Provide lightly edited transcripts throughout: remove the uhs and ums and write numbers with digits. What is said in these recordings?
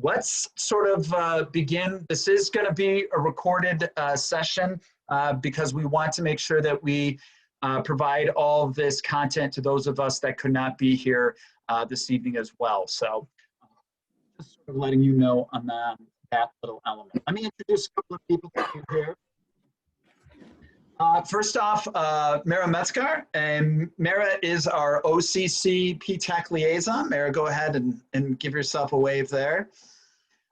Let's sort of begin. This is going to be a recorded session because we want to make sure that we provide all of this content to those of us that could not be here this evening as well. So just sort of letting you know on that little element. Let me introduce a couple of people to you here. First off, Mara Metzgar, and Mara is our OCC PTAC liaison. Mara, go ahead and give yourself a wave there.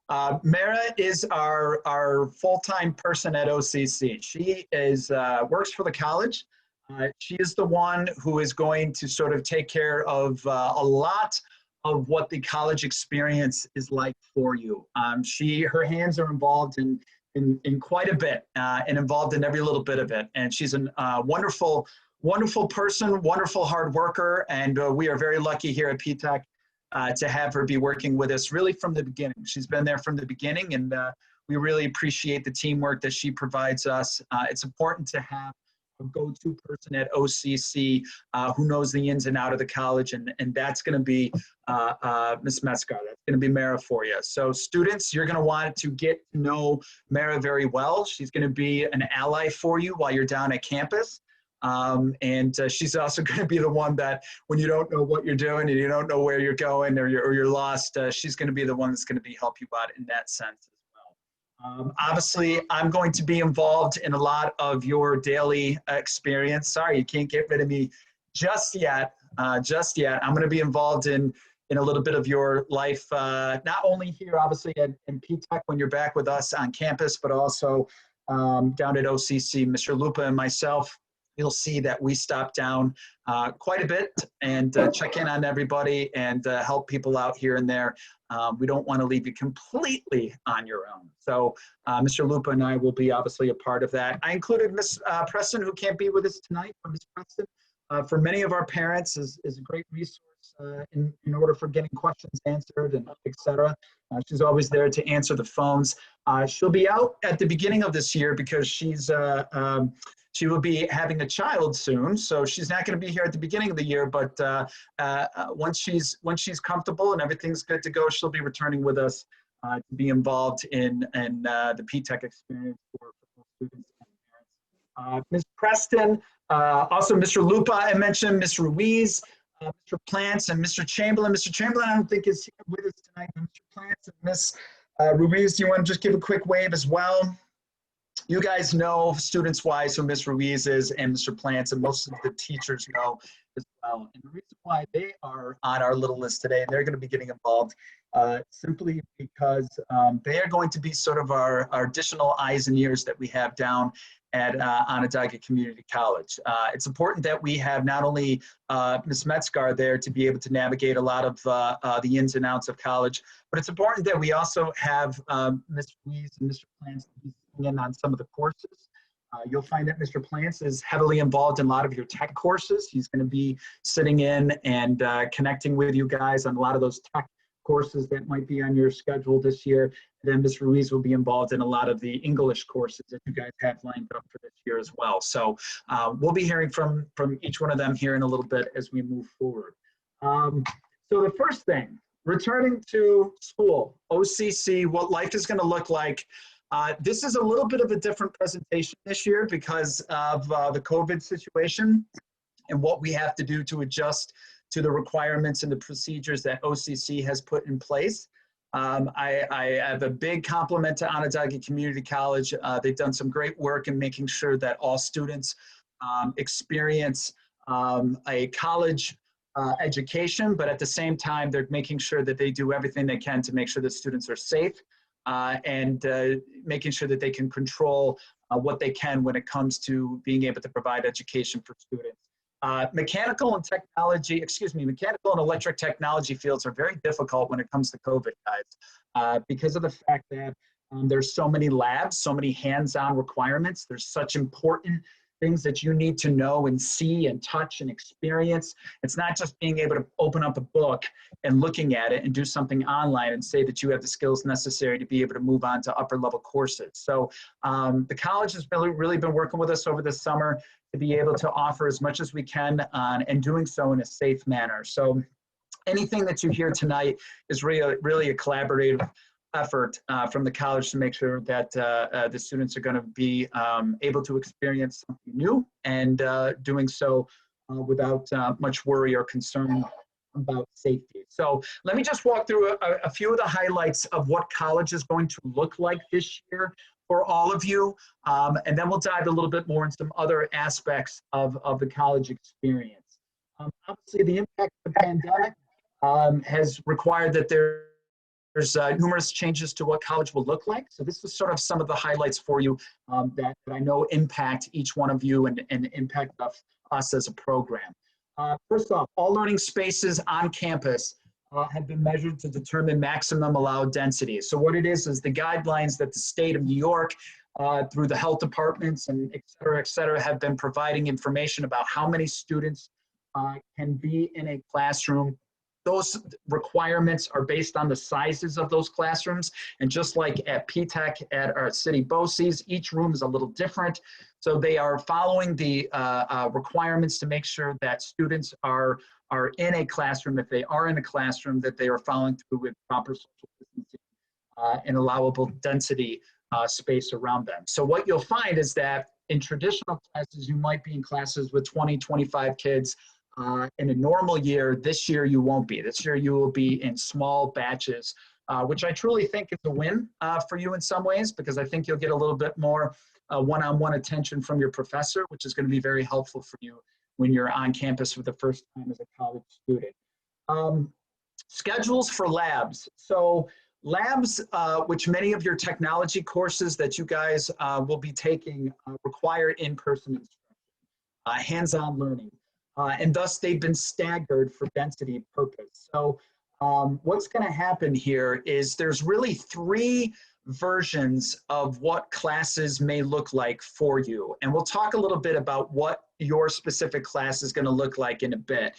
Mara is our full-time person at OCC. She is works for the college. She is the one who is going to sort of take care of a lot of what the college experience is like for you. Her hands are involved in quite a bit and involved in every little bit of it. And she's a wonderful person, wonderful hard worker. And we are very lucky here at PTAC to have her be working with us really from the beginning. She's been there from the beginning, and we really appreciate the teamwork that she provides us. It's important to have a go-to person at OCC who knows the ins and outs of the college, and that's going to be Ms. Metzgar. That's going to be Mara for you. So students, you're going to want to get to know Mara very well. She's going to be an ally for you while you're down at campus. And she's also going to be the one that when you don't know what you're doing and you don't know where you're going or you're lost, she's going to be the one that's going to help you out in that sense as well. Obviously, I'm going to be involved in a lot of your daily experience. Sorry, you can't get rid of me just yet. I'm going to be involved in a little bit of your life, not only here, obviously, in PTAC when you're back with us on campus, but also down at OCC. Mr. Lupa and myself, you'll see that we stop down quite a bit and check in on everybody and help people out here and there. We don't want to leave you completely on your own. So Mr. Lupa and I will be obviously a part of that. I included Ms. Preston, who can't be with us tonight. Ms. Preston, for many of our parents, is a great resource in order for getting questions answered and et cetera. She's always there to answer the phones. She'll be out at the beginning of this year because she will be having a child soon, so she's not going to be here at the beginning of the year. But once she's comfortable and everything's good to go, she'll be returning with us to be involved in the PTAC experience for students and parents. Ms. Preston, also Mr. Lupa, I mentioned, Ms. Ruiz, Mr. Plants, and Mr. Chamberlain. Mr. Chamberlain, I don't think is here with us tonight. Mr. Plants and Ms. Ruiz, do you want to just give a quick wave as well? You guys know, students-wise, who Ms. Ruiz is and Mr. Plants, and most of the teachers know as well. And the reason why they are on our little list today, and they're going to be getting involved simply because they are going to be sort of our additional eyes and ears that we have down at Onondaga Community College. It's important that we have not only Ms. Metzgar there to be able to navigate a lot of the ins and outs of college, but it's important that we also have Ms. Ruiz and Mr. Plants to be in on some of the courses. You'll find that Mr. Plants is heavily involved in a lot of your tech courses. He's going to be sitting in and connecting with you guys on a lot of those tech courses that might be on your schedule this year. And then Ms. Ruiz will be involved in a lot of the English courses that you guys have lined up for this year as well. So we'll be hearing from each one of them here in a little bit as we move forward. So the first thing, returning to school, OCC, what life is going to look like. This is a little bit of a different presentation this year because of the COVID situation and what we have to do to adjust to the requirements and the procedures that OCC has put in place. I have a big compliment to Onondaga Community College. They've done some great work in making sure that all students experience a college education, but at the same time, they're making sure that they do everything they can to make sure that students are safe. And making sure that they can control what they can when it comes to being able to provide education for students. Mechanical and electric technology fields are very difficult when it comes to COVID, guys, because of the fact that there's so many labs, so many hands-on requirements. There's such important things that you need to know and see and touch and experience. It's not just being able to open up a book and looking at it and do something online and say that you have the skills necessary to be able to move on to upper level courses. So the college has really been working with us over the summer to be able to offer as much as we can and doing so in a safe manner. So anything that you hear tonight is really a collaborative effort from the college to make sure that the students are going to be able to experience something new and doing so without much worry or concern about safety. So let me just walk through a few of the highlights of what college is going to look like this year for all of you, and then we'll dive a little bit more into some other aspects of the college experience. Obviously, the impact of the pandemic has required that there's numerous changes to what college will look like. So this is sort of some of the highlights for you that I know impact each one of you and impact us as a program. First off, all learning spaces on campus have been measured to determine maximum allowed density. So what it is the guidelines that the state of New York through the health departments and et cetera, have been providing information about how many students can be in a classroom. Those requirements are based on the sizes of those classrooms. And just like at P-TECH, at our city BOCES, each room is a little different. So they are following the requirements to make sure that students are in a classroom. If they are in a classroom, that they are following through with proper social distancing and allowable density space around them. So what you'll find is that in traditional classes, you might be in classes with 20, 25 kids. In a normal year, this year you won't be. This year you will be in small batches, which I truly think is a win for you in some ways, because I think you'll get a little bit more one-on-one attention from your professor, which is going to be very helpful for you when you're on campus for the first time as a college student. Schedules for labs. So labs, which many of your technology courses that you guys will be taking require in-person instruction, hands-on learning. And thus they've been staggered for density purpose. So what's going to happen here is there's really 3 versions of what classes may look like for you. And we'll talk a little bit about what your specific class is going to look like in a bit.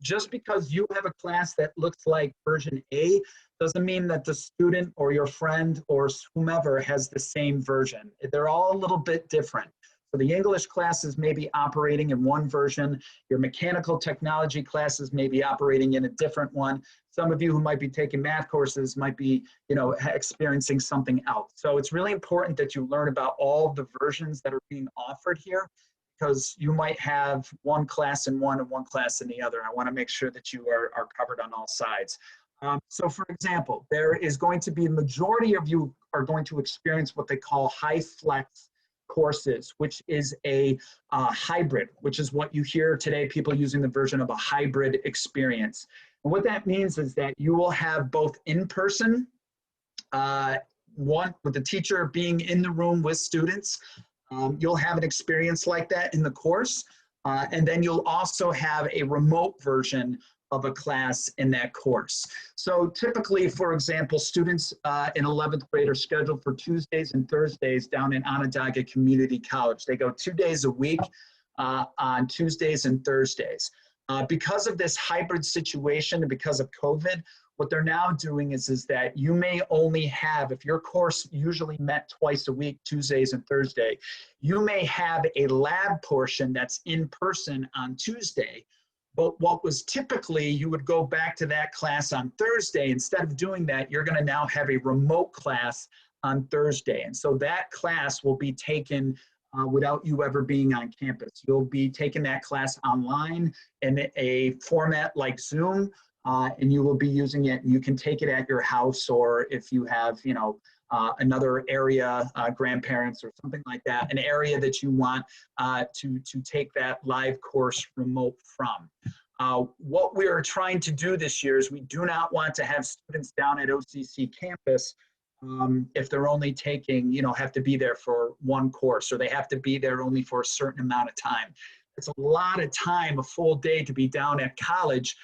Just because you have a class that looks like version A doesn't mean that the student or your friend or whomever has the same version. They're all a little bit different. So the English classes may be operating in one version. Your mechanical technology classes may be operating in a different one. Some of you who might be taking math courses might be, experiencing something else. So it's really important that you learn about all the versions that are being offered here, because you might have one class in one and one class in the other. I want to make sure that you are covered on all sides. So for example, there is going to be a majority of you are going to experience what they call high flex courses, which is a hybrid, which is what you hear today, people using the version of a hybrid experience. And what that means is that you will have both in-person, one with the teacher being in the room with students. You'll have an experience like that in the course. And then you'll also have a remote version of a class in that course. So typically, for example, students in 11th grade are scheduled for Tuesdays and Thursdays down in Onondaga Community College. They go 2 days a week on Tuesdays and Thursdays. Because of this hybrid situation and because of COVID, what they're now doing is that you may only have, if your course usually met twice a week, Tuesdays and Thursday, you may have a lab portion that's in person on Tuesday. But what was typically, you would go back to that class on Thursday. Instead of doing that, you're going to now have a remote class on Thursday. And so that class will be taken without you ever being on campus. You'll be taking that class online in a format like Zoom, and you will be using it. You can take it at your house, or if you have, another area, grandparents or something like that, an area that you want to take that live course remote from. What we are trying to do this year is we do not want to have students down at OCC campus if they're only taking, have to be there for one course, or they have to be there only for a certain amount of time. It's a lot of time, a full day to be down at college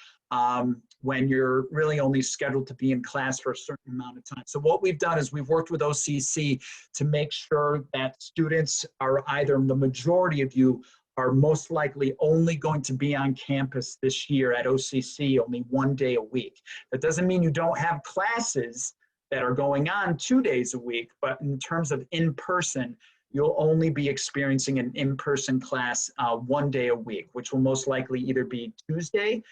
when you're really only scheduled to be in class for a certain amount of time. So what we've done is we've worked with OCC to make sure that students are either, the majority of you are most likely only going to be on campus this year at OCC only 1 day a week. That doesn't mean you don't have classes that are going on 2 days a week, but in terms of in-person, you'll only be experiencing an in-person class 1 day a week, which will most likely either be Tuesday,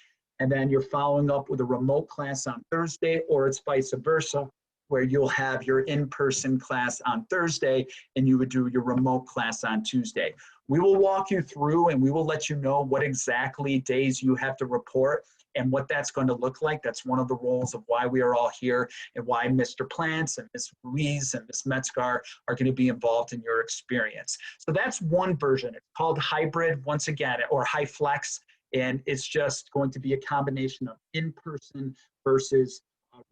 and then you're following up with a remote class on Thursday, or it's vice versa, where you'll have your in-person class on Thursday and you would do your remote class on Tuesday. We will walk you through and we will let you know what exactly days you have to report and what that's going to look like. That's one of the roles of why we are all here and why Mr. Plants and Ms. Ruiz and Ms. Metzgar are going to be involved in your experience. So that's one version. It's called hybrid, once again, or high flex, and it's just going to be a combination of in-person versus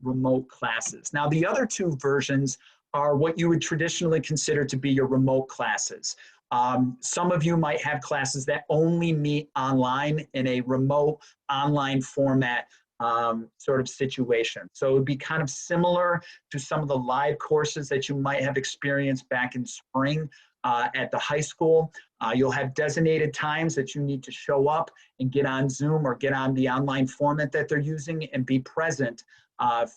remote classes. Now, the other two versions are what you would traditionally consider to be your remote classes. Some of you might have classes that only meet online in a remote online format sort of situation. So it would be kind of similar to some of the live courses that you might have experienced back in spring at the high school. You'll have designated times that you need to show up and get on Zoom or get on the online format that they're using and be present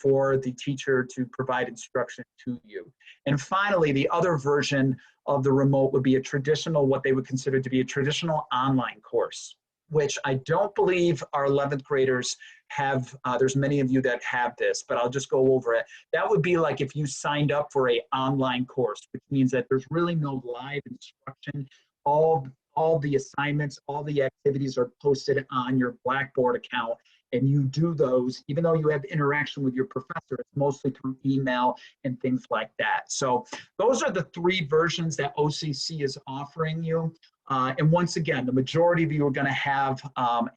for the teacher to provide instruction to you. And finally, the other version of the remote would be a traditional, what they would consider to be a traditional online course, which I don't believe our 11th graders have. There's many of you that have this, but I'll just go over it. That would be like if you signed up for an online course, which means that there's really no live instruction. All the assignments, all the activities are posted on your Blackboard account, and you do those, even though you have interaction with your professor, it's mostly through email and things like that. So those are the three versions that OCC is offering you. And once again, the majority of you are going to have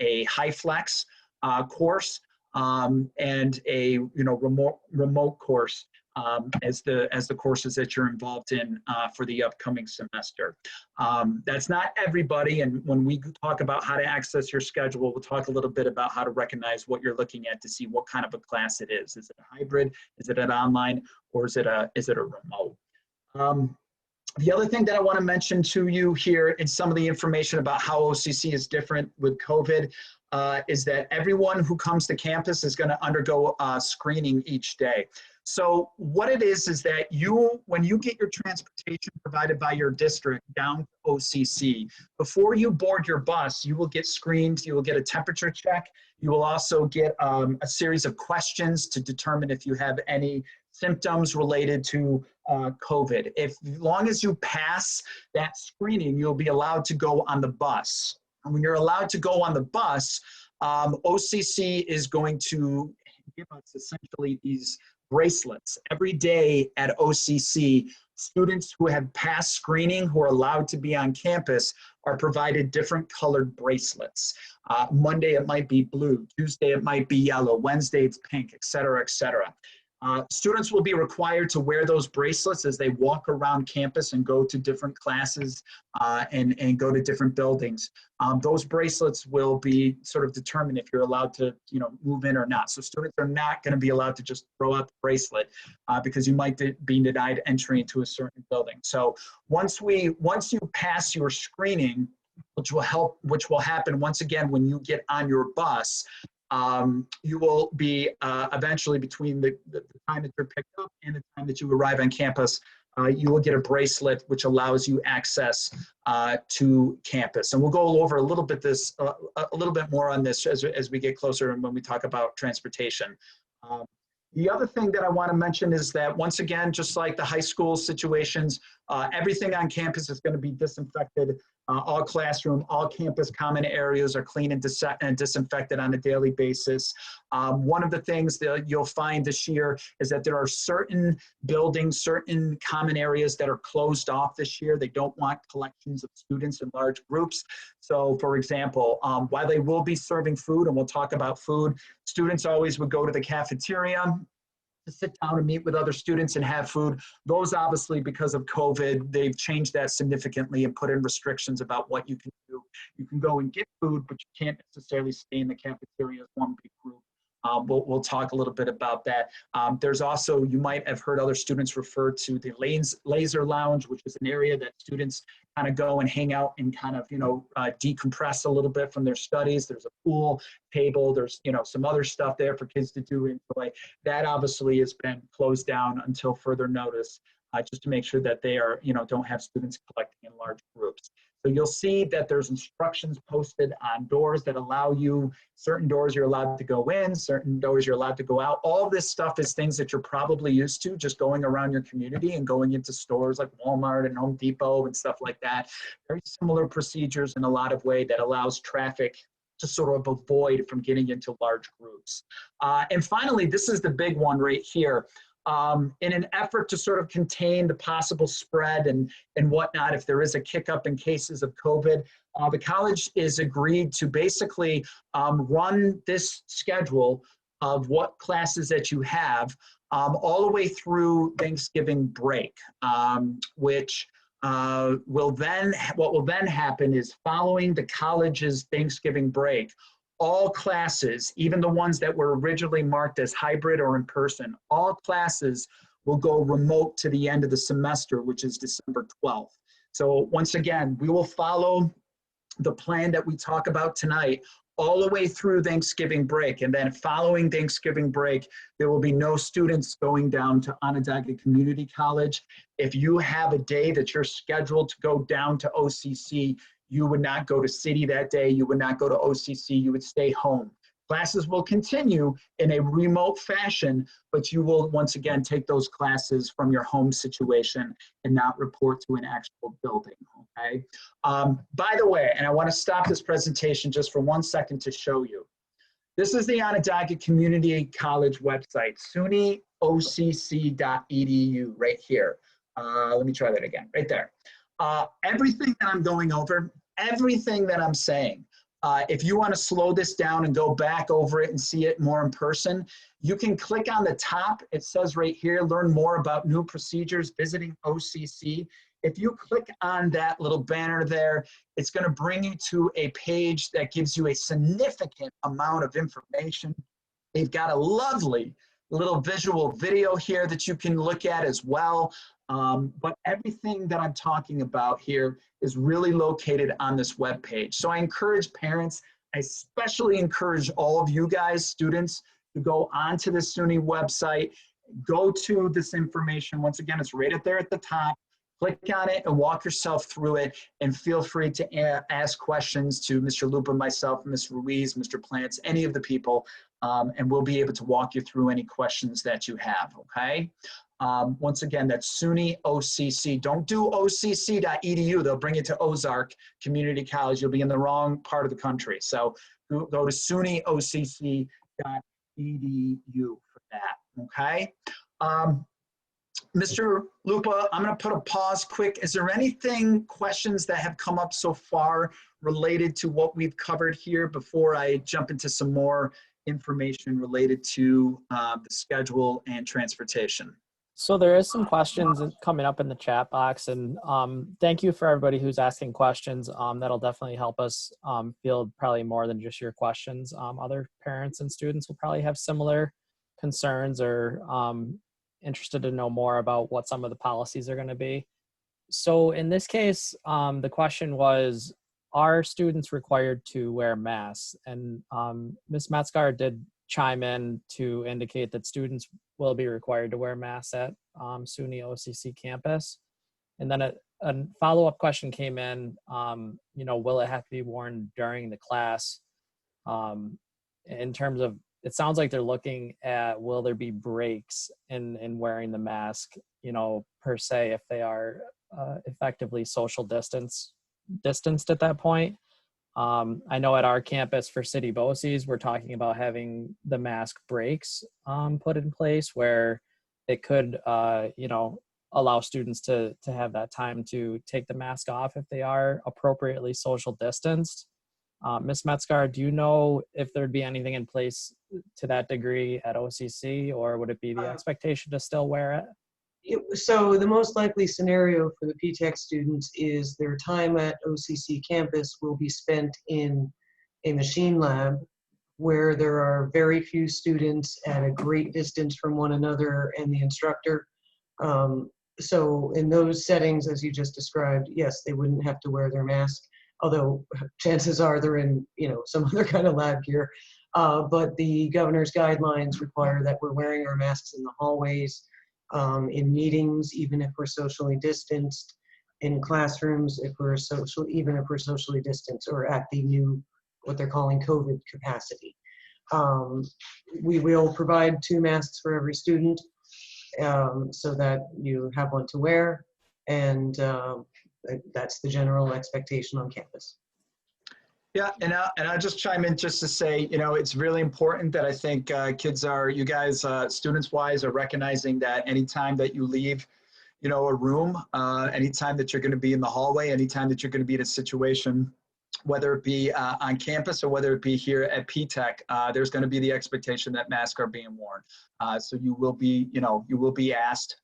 a high flex course and a remote course as the courses that you're involved in for the upcoming semester. That's not everybody, and when we talk about how to access your schedule, we'll talk a little bit about how to recognize what you're looking at to see what kind of a class it is. Is it a hybrid? Is it an online? Or is it a remote? The other thing that I want to mention to you here in some of the information about how OCC is different with COVID is that everyone who comes to campus is going to undergo screening each day. So what it is that when you get your transportation provided by your district down to OCC, before you board your bus, you will get screened, you will get a temperature check, you will also get a series of questions to determine if you have any symptoms related to COVID. As long as you pass that screening, you'll be allowed to go on the bus. And when you're allowed to go on the bus, OCC is going to give us essentially these bracelets. Every day at OCC, students who have passed screening who are allowed to be on campus are provided different colored bracelets. Monday it might be blue, Tuesday it might be yellow, Wednesday it's pink, et cetera, et cetera. Students will be required to wear those bracelets as they walk around campus and go to different classes and go to different buildings. Those bracelets will be sort of determined if you're allowed to, move in or not. So students are not going to be allowed to just throw out the bracelet because you might be denied entry into a certain building. So once you pass your screening, which will happen once again when you get on your bus, you will be eventually between the time that you're picked up and the time that you arrive on campus, you will get a bracelet which allows you access to campus. And we'll go over a little bit more on this as we get closer and when we talk about transportation. The other thing that I want to mention is that once again, just like the high school situations, everything on campus is going to be disinfected. All classroom, all campus common areas are clean and disinfected on a daily basis. One of the things that you'll find this year is that there are certain buildings, certain common areas that are closed off this year. They don't want collections of students in large groups. So for example, while they will be serving food, and we'll talk about food, students always would go to the cafeteria to sit down and meet with other students and have food. Those obviously, because of COVID, they've changed that significantly and put in restrictions about what you can do. You can go and get food, but you can't necessarily stay in the cafeteria as one big group. We'll talk a little bit about that. There's also, you might have heard other students refer to the laser lounge, which is an area that students kind of go and hang out and kind of, decompress a little bit from their studies. There's a pool table. There's, some other stuff there for kids to do and enjoy. That obviously has been closed down until further notice, just to make sure that they are, don't have students collecting in large groups. So you'll see that there's instructions posted on doors that allow you, certain doors you're allowed to go in, certain doors you're allowed to go out. All this stuff is things that you're probably used to, just going around your community and going into stores like Walmart and Home Depot and stuff like that. Very similar procedures in a lot of ways that allows traffic to sort of avoid from getting into large groups. And finally, this is the big one right here. In an effort to sort of contain the possible spread and whatnot, if there is a kick up in cases of COVID, the college is agreed to basically run this schedule of what classes that you have all the way through Thanksgiving break, which what will then happen is following the college's Thanksgiving break, all classes, even the ones that were originally marked as hybrid or in person, all classes will go remote to the end of the semester, which is December 12th. So once again, we will follow the plan that we talk about tonight all the way through Thanksgiving break. And then following Thanksgiving break, there will be no students going down to Onondaga Community College. If you have a day that you're scheduled to go down to OCC, you would not go to City that day, you would not go to OCC, you would stay home. Classes will continue in a remote fashion, but you will once again take those classes from your home situation and not report to an actual building, okay? By the way, and I wanna stop this presentation just for 1 second to show you. This is the Onondaga Community College website, sunyocc.edu right here. Let me try that again, right there. Everything that I'm going over, everything that I'm saying, if you want to slow this down and go back over it and see it more in person, you can click on the top. It says right here, learn more about new procedures visiting OCC. If you click on that little banner there, it's going to bring you to a page that gives you a significant amount of information. They've got a lovely little visual video here that you can look at as well. But everything that I'm talking about here is really located on this webpage. So I encourage parents, I especially encourage all of you guys, students, to go onto the SUNY website, go to this information. Once again, it's right up there at the top. Click on it and walk yourself through it, and feel free to ask questions to Mr. Lupa, myself, Ms. Ruiz, Mr. Plants, any of the people, and we'll be able to walk you through any questions that you have, okay? Once again, that's SUNY OCC. Don't do occ.edu. They'll bring you to Ozark Community College. You'll be in the wrong part of the country. So go to sunyocc.edu for that, okay? Mr. Lupa, I'm going to put a pause quick. Is there questions that have come up so far related to what we've covered here before I jump into some more information related to the schedule and transportation? So there is some questions coming up in the chat box, and thank you for everybody who's asking questions. That'll definitely help us field probably more than just your questions. Other parents and students will probably have similar concerns or interested to know more about what some of the policies are going to be. So in this case, the question was, are students required to wear masks? And Ms. Metzgar did chime in to indicate that students will be required to wear masks at SUNY OCC campus. And then a follow-up question came in, will it have to be worn during the class? In terms of, it sounds like they're looking at, will there be breaks in wearing the mask, per se, if they are effectively social distanced at that point. I know at our campus for City BOCES, we're talking about having the mask breaks put in place where it could, allow students to have that time to take the mask off if they are appropriately social distanced. Ms. Metzgar, do you know if there'd be anything in place to that degree at OCC, or would it be the expectation to still wear it? So the most likely scenario for the PTAC students is their time at OCC campus will be spent in a machine lab where there are very few students at a great distance from one another and the instructor. So in those settings, as you just described, yes, they wouldn't have to wear their mask, although chances are they're in some other kind of lab gear. But the governor's guidelines require that we're wearing our masks in the hallways, in meetings, even if we're socially distanced, in classrooms if we're even if we're socially distanced or at the new, what they're calling COVID capacity. We will provide 2 masks for every student so that you have one to wear, and that's the general expectation on campus. Yeah, and I'll just chime in just to say, you know, it's really important that I think kids are, you guys, students-wise, are recognizing that anytime that you leave, you know, a room, anytime that you're going to be in the hallway, anytime that you're going to be in a situation, whether it be on campus or whether it be here at P-TECH, there's going to be the expectation that masks are being worn. So you will be, you know, you will be asked,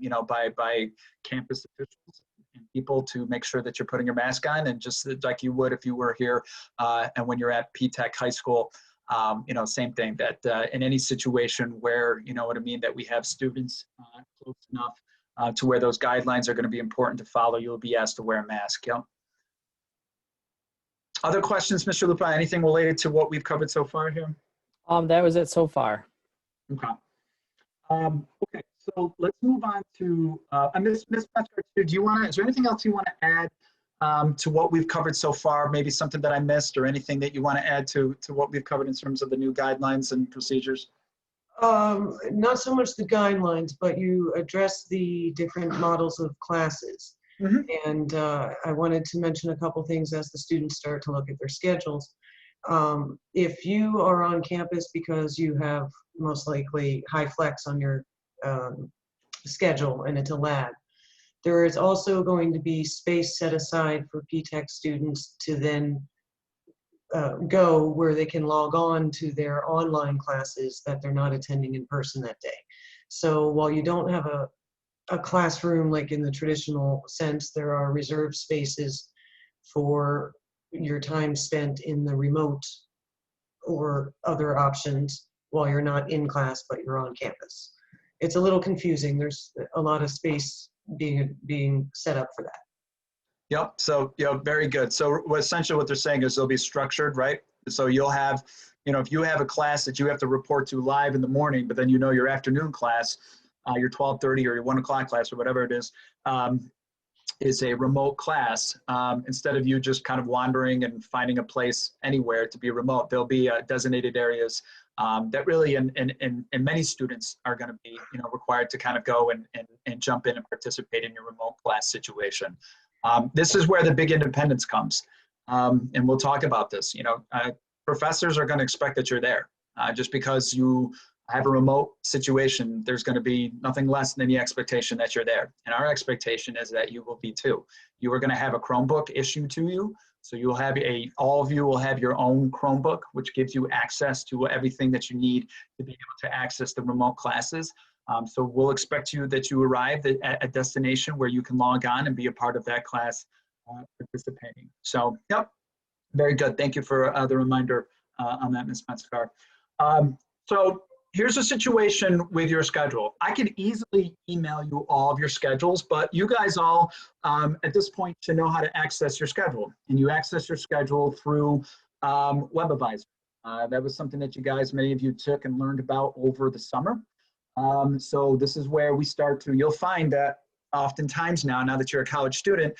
you know, by campus officials and people to make sure that you're putting your mask on, and just like you would if you were here and when you're at P-TECH High School, you know, same thing, that in any situation where, you know what I mean, that we have students close enough to where those guidelines are going to be important to follow, you'll be asked to wear a mask. Yep. Other questions, Mr. Lupa? Anything related to what we've covered so far here? That was it so far. Okay. Okay, so let's move on to Ms. Metzger, do you want to, is there anything else you want to add to what we've covered so far? Maybe something that I missed, or anything that you want to add to what we've covered in terms of the new guidelines and procedures? Not so much the guidelines, but you address the different models of classes. Mm-hmm. And I wanted to mention a couple things as the students start to look at their schedules. If you are on campus because you have most likely high flex on your schedule and it's a lab, there is also going to be space set aside for P-TECH students to then go where they can log on to their online classes that they're not attending in person that day. So while you don't have a classroom like in the traditional sense, there are reserved spaces for your time spent in the remote or other options while you're not in class but you're on campus. It's a little confusing. There's a lot of space being set up for that. Yep. So, you know, very good. So essentially what they're saying is they'll be structured, right? So you'll have, you know, if you have a class that you have to report to live in the morning, but then you know your afternoon class, your 12:30 or your 1 o'clock class or whatever it is a remote class. Instead of you just kind of wandering and finding a place anywhere to be remote, there'll be designated areas that really, and many students are going to be, you know, required to kind of go and jump in and participate in your remote class situation. This is where the big independence comes. And we'll talk about this. You know, professors are going to expect that you're there. Just because you have a remote situation, there's going to be nothing less than the expectation that you're there. And our expectation is that you will be too. You are going to have a Chromebook issued to you. So you'll have all of you will have your own Chromebook, which gives you access to everything that you need to be able to access the remote classes. So we'll expect that you arrive at a destination where you can log on and be a part of that class participating. So, yep, very good. Thank you for the reminder on that, Ms. Metzger. So here's a situation with your schedule. I could easily email you all of your schedules, but you guys all, at this point, should know how to access your schedule. And you access your schedule through WebAdvisor. That was something that you guys, many of you took and learned about over the summer. So this is where we start to, you'll find that oftentimes now that you're a college student,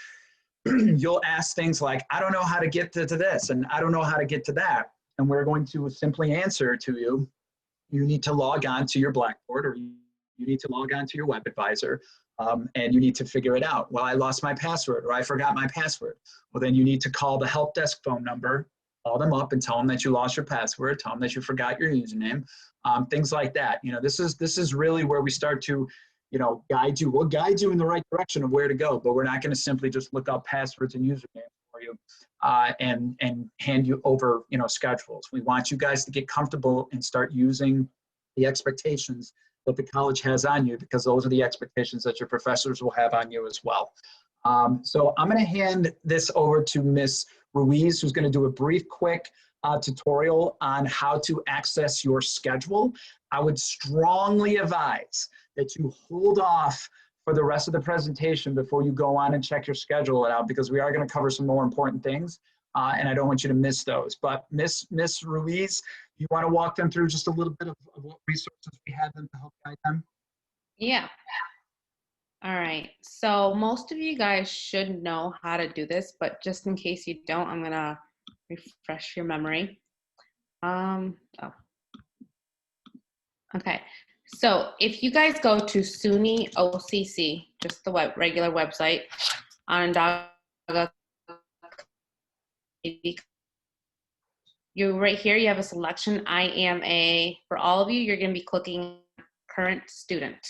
you'll ask things like, I don't know how to get to this, and I don't know how to get to that. And we're going to simply answer to you, you need to log on to your Blackboard, or you need to log on to your WebAdvisor, and you need to figure it out. Well, I lost my password, or I forgot my password. Well, then you need to call the help desk phone number, call them up and tell them that you lost your password, tell them that you forgot your username, things like that. You know, this is really where we start to, you know, guide you. We'll guide you in the right direction of where to go, but we're not going to simply just look up passwords and usernames for you and hand you over, you know, schedules. We want you guys to get comfortable and start using the expectations that the college has on you, because those are the expectations that your professors will have on you as well. So I'm going to hand this over to Ms. Ruiz, who's going to do a brief, quick tutorial on how to access your schedule. I would strongly advise that you hold off for the rest of the presentation before you go on and check your schedule out, because we are going to cover some more important things, and I don't want you to miss those. But Ms. Ruiz, you want to walk them through just a little bit of what resources we have them to help guide them? Yeah. All right, so most of you guys should know how to do this, but just in case you don't, I'm gonna refresh your memory. Oh, okay. So if you guys go to SUNY OCC, just the regular website on you right here, you have a selection. For all of you, you're gonna be clicking current student.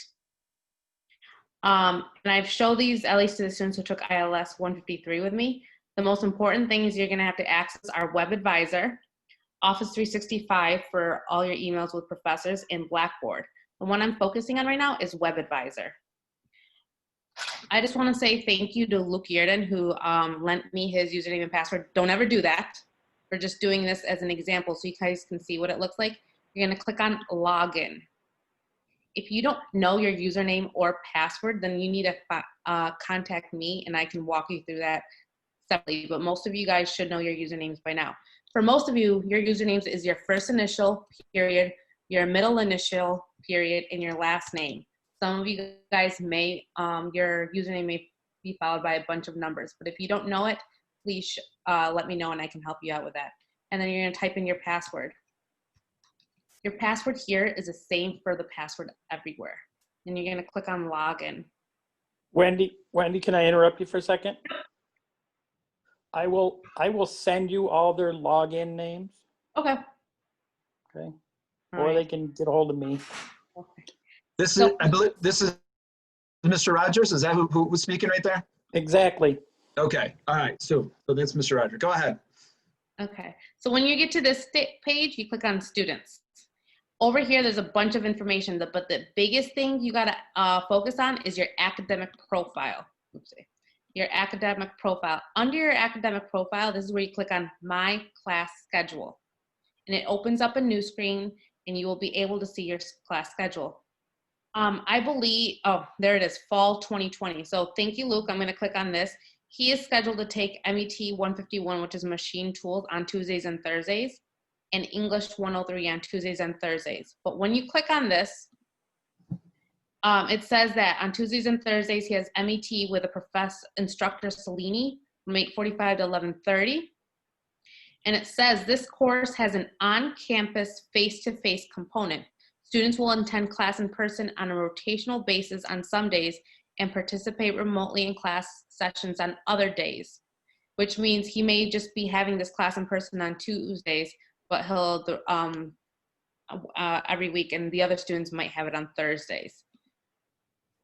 And I've showed these at least to the students who took ILS 153 with me. The most important thing is you're gonna have to access our web advisor, Office 365 for all your emails with professors, and Blackboard. The one I'm focusing on right now is web advisor. I just wanna say thank you to Luke Yerden who lent me his username and password. Don't ever do that. We're just doing this as an example so you guys can see what it looks like. You're gonna click on login. If you don't know your username or password, then you need to contact me and I can walk you through that separately, but most of you guys should know your usernames by now. For most of you, your usernames is your first initial, period, your middle initial, period, and your last name. Some of you guys may, your username may be followed by a bunch of numbers, but if you don't know it, please let me know and I can help you out with that. And then you're gonna type in your password. Your password here is the same for the password everywhere. And you're gonna click on login. Wendy, can I interrupt you for a second? I will send you all their login names. Okay. Okay. All Or right. they can get a hold of me. Okay. This is, I believe, this is Mr. Rogers. Is that who was speaking right there? Exactly. Okay. All right. So that's Mr. Rogers. Go ahead. Okay. So when you get to this page, you click on students. Over here, there's a bunch of information, but the biggest thing you gotta focus on is your academic profile. Oopsie. Your academic profile. Under your academic profile, this is where you click on My Class Schedule. And it opens up a new screen and you will be able to see your class schedule. I believe, oh, there it is, fall 2020. So thank you, Luke. I'm gonna click on this. He is scheduled to take MET 151, which is machine tools, on Tuesdays and Thursdays, and English 103 on Tuesdays and Thursdays. But when you click on this, it says that on Tuesdays and Thursdays, he has MET with a instructor Salini from 8:45 to 11:30. And it says this course has an on-campus face-to-face component. Students will attend class in person on a rotational basis on some days and participate remotely in class sessions on other days, which means he may just be having this class in person on Tuesdays, but he'll every week, and the other students might have it on Thursdays.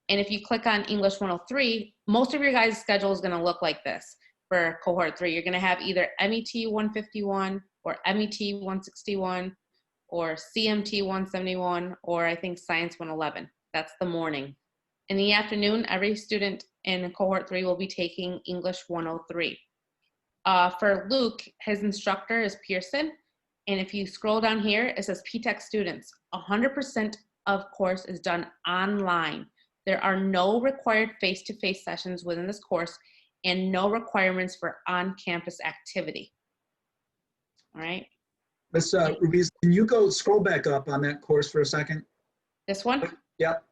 And if you click on English 103, most of your guys' schedule is going to look like this. For cohort 3, you're going to have either MET 151 or MET 161 or CMT 171, or I think Science 111. That's the morning. In the afternoon, every student in cohort 3 will be taking English 103. For Luke, his instructor is Pearson. And if you scroll down here, it says P-Tech students. 100% of course is done online. There are no required face-to-face sessions within this course and no requirements for on-campus activity. All right. Ms. Ruiz, can you scroll back up on that course for a second? This one? Yep.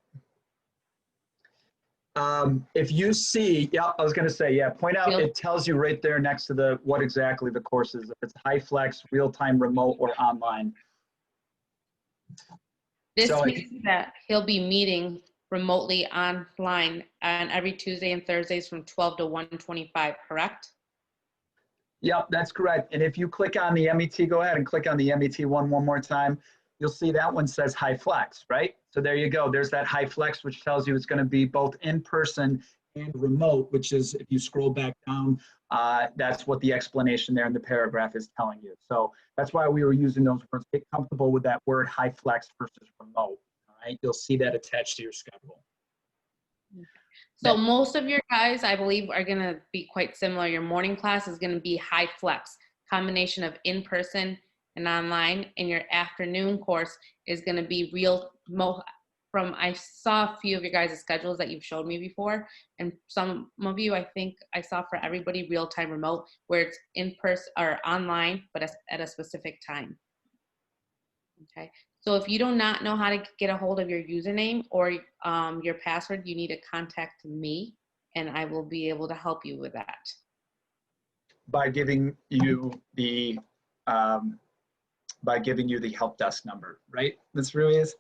If you see, yeah, I was going to say, yeah, point out, it tells you right there next to what exactly the course is. If it's high flex, real-time, remote, or online. This So means that he'll be meeting remotely online on every Tuesday and Thursdays from 12 to 1:25, correct? Yep, that's correct. And if you click on the MET, go ahead and click on the MET one more time. You'll see that one says high flex, right? So there you go. There's that high flex, which tells you it's going to be both in person and remote, which is, if you scroll back down, that's what the explanation there in the paragraph is telling you. So that's why we were using those words. Get comfortable with that word high flex versus remote. All right, you'll see that attached to your schedule. So most of your guys, I believe, are going to be quite similar. Your morning class is going to be high flex, combination of in-person and online, and your afternoon course is going to be I saw a few of your guys' schedules that you've showed me before, and some of you, I think I saw for everybody real-time remote, where it's in person or online, but at a specific time. Okay, So if you do not know how to get a hold of your username or your password, you need to contact me and I will be able to help you with that. By giving you the help desk number, right? This really is.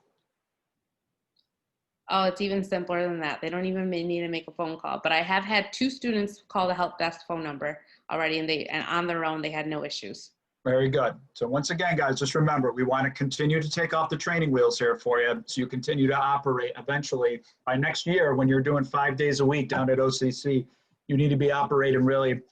Oh, it's even simpler than that. They don't even need to make a phone call. But I have had 2 students call the help desk phone number already, and on their own, they had no issues. Very good. So once again, guys, just remember, we want to continue to take off the training wheels here for you so you continue to operate. Eventually, by next year, when you're doing 5 days a week down at OCC, you need to be operating really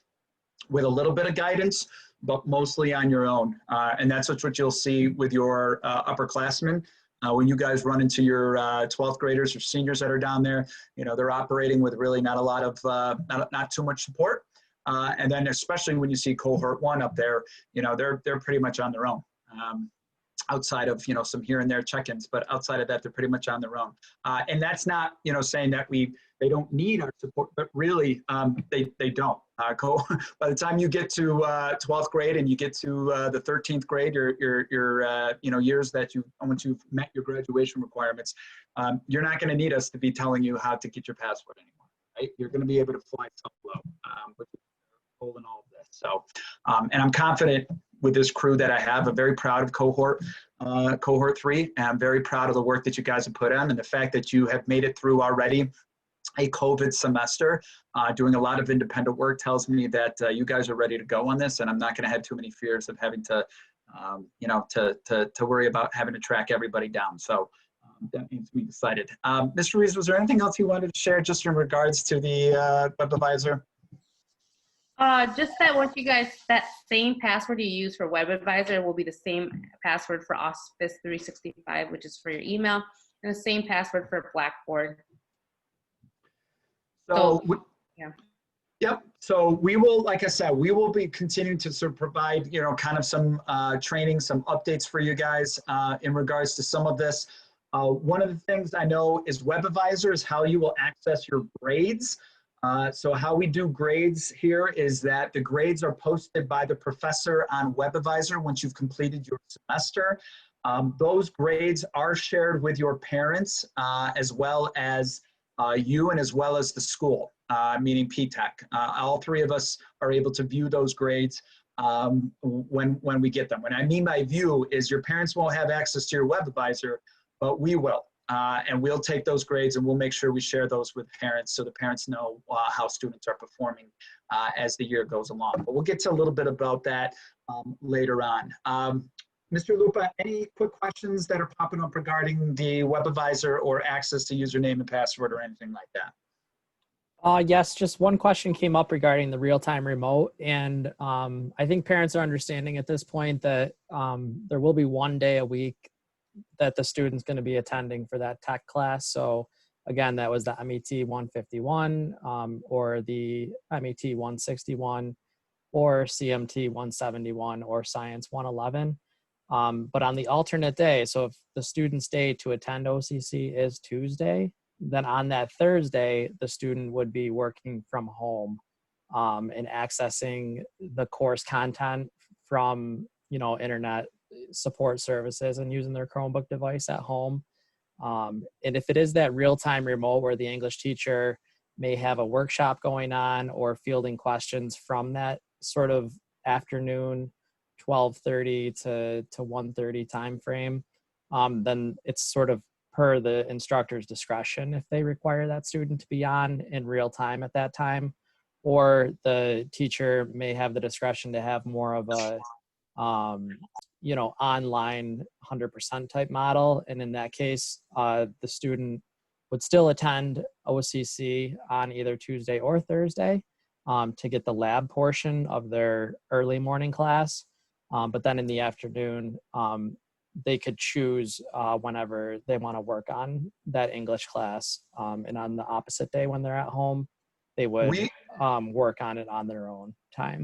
with a little bit of guidance, but mostly on your own. And that's what you'll see with your upperclassmen. When you guys run into your 12th graders or seniors that are down there, you know, they're operating with really not a lot of, not too much support. And then especially when you see cohort 1 up there, you know, they're pretty much on their own. Outside of, you know, some here and there check-ins, but outside of that, they're pretty much on their own. And that's not, you know, saying that they don't need our support, but really they don't. By the time you get to 12th grade and you get to the 13th grade, your you know, years that once you've met your graduation requirements, you're not going to need us to be telling you how to get your password anymore, right? You're going to be able to fly solo, which is the goal in all of this. So, and I'm confident with this crew that I have. I'm very proud of cohort 3, and I'm very proud of the work that you guys have put in, and the fact that you have made it through already a COVID semester. Doing a lot of independent work tells me that you guys are ready to go on this, and I'm not going to have too many fears of having to, you know, to worry about having to track everybody down. So that makes me excited. Mr. Rees, was there anything else you wanted to share just in regards to the web advisor? Just that once you guys, that same password you use for Web Advisor will be the same password for Office 365, which is for your email, and the same password for Blackboard. So, yeah. Yep. So we will, like I said, we will be continuing to sort of provide, you know, kind of some training, some updates for you guys in regards to some of this. One of the things I know is Web Advisor is how you will access your grades. So how we do grades here is that the grades are posted by the professor on Web Advisor once you've completed your semester. Those grades are shared with your parents as well as you and as well as the school, meaning PTech. All 3 of us are able to view those grades when we get them. What I mean by view is your parents won't have access to your Web Advisor, but we will. And we'll take those grades and we'll make sure we share those with parents so the parents know how students are performing as the year goes along. But we'll get to a little bit about that later on. Mr. Lupa, any quick questions that are popping up regarding the Web Advisor or access to username and password or anything like that? Yes, just one question came up regarding the real-time remote. And I think parents are understanding at this point that there will be 1 day a week that the student's going to be attending for that tech class. So again, that was the MET 151 or the MET 161 or CMT 171 or Science 111. But on the alternate day, so if the student's day to attend OCC is Tuesday, then on that Thursday, the student would be working from home and accessing the course content from, you know, internet support services and using their Chromebook device at home. And if it is that real-time remote where the English teacher may have a workshop going on or fielding questions from that sort of afternoon 12:30 to 1:30 time frame, then it's sort of per the instructor's discretion if they require that student to be on in real time at that time, or the teacher may have the discretion to have more of a you know, online 100% type model. And in that case, the student would still attend OCC on either Tuesday or Thursday to get the lab portion of their early morning class. But then in the afternoon, they could choose whenever they want to work on that English class. And on the opposite day when they're at home, they would work on it on their own time.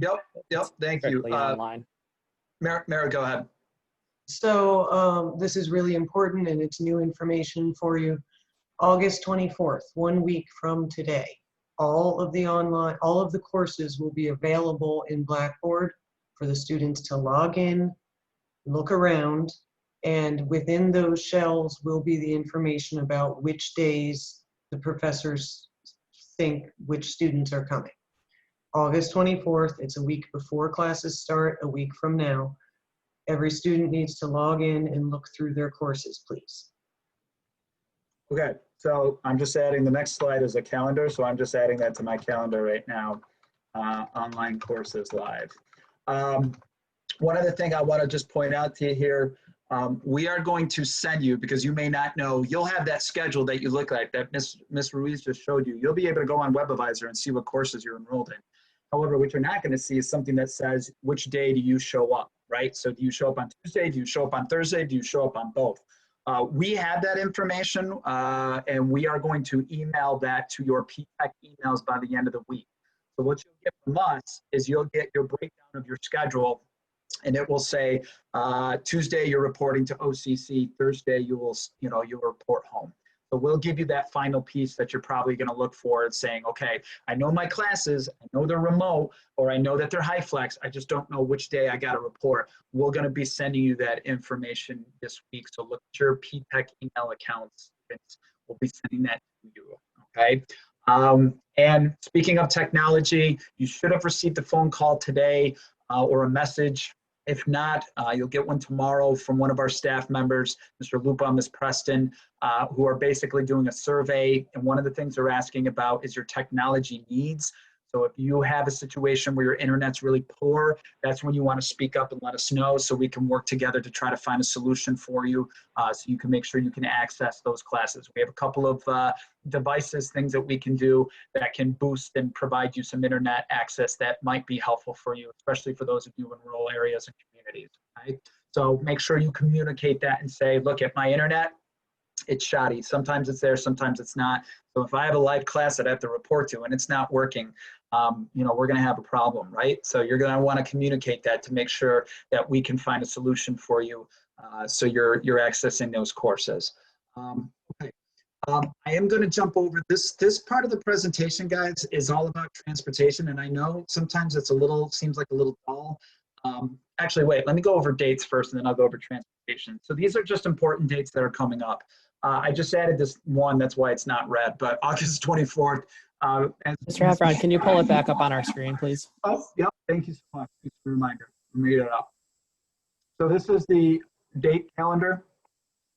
Yep, thank you. Online. Mara, go ahead. So this is really important and it's new information for you. August 24th, 1 week from today, all of the courses will be available in Blackboard for the students to log in, look around, And within those shells will be the information about which days the professors think which students are coming. August 24th, it's a week before classes start, a week from now. Every student needs to log in and look through their courses, please. Okay, so I'm just adding, the next slide is a calendar, so I'm just adding that to my calendar right now. Online courses live. One other thing I want to just point out to you here, we are going to send you, because you may not know, you'll have that schedule that you look like, that Ms. Ruiz just showed you. You'll be able to go on WebAdvisor and see what courses you're enrolled in. However, what you're not going to see is something that says, which day do you show up, right? So do you show up on Tuesday? Do you show up on Thursday? Do you show up on both? We have that information, and we are going to email that to your PTech emails by the end of the week. So what you'll get from us is you'll get your breakdown of your schedule, and it will say Tuesday you're reporting to OCC, Thursday you'll report home. So we'll give you that final piece that you're probably going to look for and saying, okay, I know my classes, I know they're remote, or I know that they're high flex, I just don't know which day I got to report. We're going to be sending you that information this week. So look at your PTech email accounts. We'll be sending that to you, okay? And speaking of technology, you should have received a phone call today or a message. If not, you'll get one tomorrow from one of our staff members, Mr. Lupa, Ms. Preston, who are basically doing a survey. And one of the things they're asking about is your technology needs. So if you have a situation where your internet's really poor, that's when you want to speak up and let us know so we can work together to try to find a solution for you so you can make sure you can access those classes. We have a couple of devices, things that we can do that can boost and provide you some internet access that might be helpful for you, especially for those of you in rural areas and communities. Right? So make sure you communicate that and say, look, at my internet, it's shoddy. Sometimes it's there, sometimes it's not. So if I have a live class that I have to report to and it's not working, we're going to have a problem, right? So you're going to want to communicate that to make sure that we can find a solution for you so you're accessing those courses. Okay. I am going to jump over this part of the presentation, guys, is all about transportation. And I know sometimes it's seems like a little dull. Actually, wait, let me go over dates first and then I'll go over transportation. So these are just important dates that are coming up. I just added this one, that's why it's not red, but August 24th. Mr. Heffron, can you pull it back up on our screen, please? Oh, yep, thank you so much. Thanks for the reminder. I made it up. So this is the date calendar,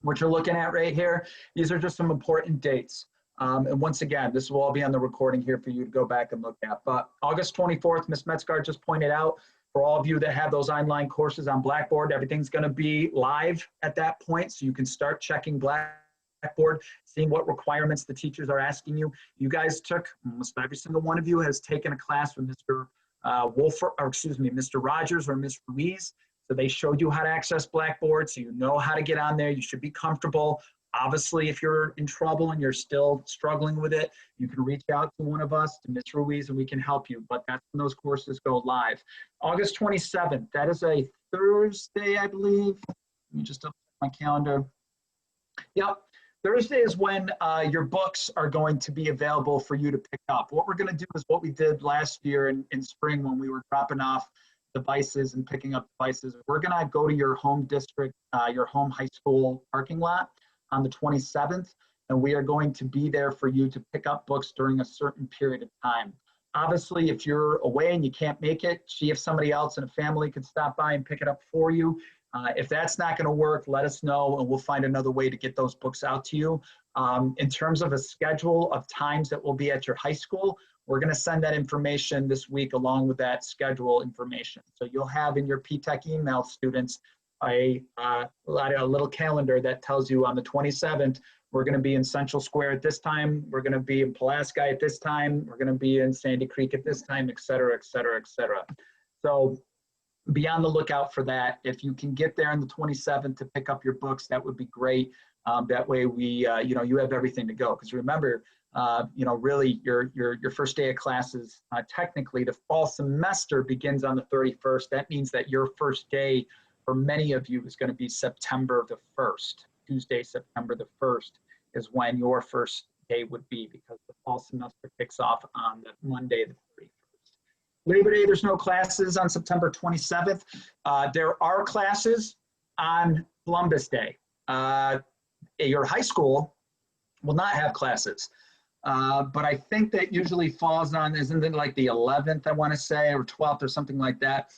what you're looking at right here. These are just some important dates. And once again, this will all be on the recording here for you to go back and look at. But August 24th, Ms. Metzgar just pointed out, for all of you that have those online courses on Blackboard, everything's going to be live at that point. So you can start checking Blackboard, seeing what requirements the teachers are asking you. You guys took, almost every single one of you has taken a class with Mr. Mr. Rogers or Ms. Ruiz. So they showed you how to access Blackboard, so you know how to get on there. You should be comfortable. Obviously, if you're in trouble and you're still struggling with it, you can reach out to one of us, to Ms. Ruiz, and we can help you. But that's when those courses go live. August 27th, that is a Thursday, I believe. Let me just update my calendar. Yep, Thursday is when your books are going to be available for you to pick up. What we're going to do is what we did last year in spring when we were dropping off devices and picking up devices. We're going to go to your home district, your home high school parking lot on the 27th, and we are going to be there for you to pick up books during a certain period of time. Obviously, if you're away and you can't make it, see if somebody else in a family could stop by and pick it up for you. If that's not going to work, let us know and we'll find another way to get those books out to you. In terms of a schedule of times that will be at your high school, we're going to send that information this week along with that schedule information. So you'll have in your PTech email, students, a little calendar that tells you on the 27th, we're going to be in Central Square at this time, we're going to be in Pulaski at this time, we're going to be in Sandy Creek at this time, et cetera, et cetera, et cetera. So be on the lookout for that. If you can get there on the 27th to pick up your books, that would be great. That way we, you have everything to go. Because remember, really your first day of classes, technically the fall semester begins on the 31st. That means that your first day for many of you is going to be September the 1st. Tuesday, September the 1st is when your first day would be, because the fall semester kicks off on the Monday the 31st. Labor Day, there's no classes on September 27th. There are classes on Columbus Day. Your high school will not have classes. But I think that usually falls on, isn't it like the 11th, I want to say, or 12th or something like that.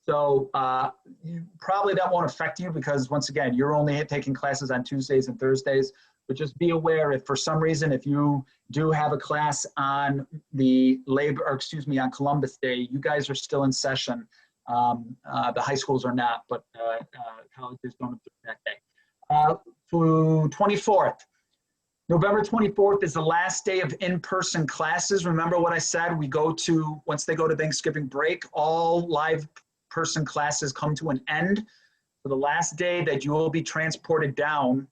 So that won't affect you because once again, you're only taking classes on Tuesdays and Thursdays, but just be aware if for some reason, if you do have a class on on Columbus Day, you guys are still in session. The high schools are not, but colleges don't observe that day. To 24th. November 24th is the last day of in-person classes. Remember what I said? Once they go to Thanksgiving break, all live person classes come to an end. So the last day that you will be transported down,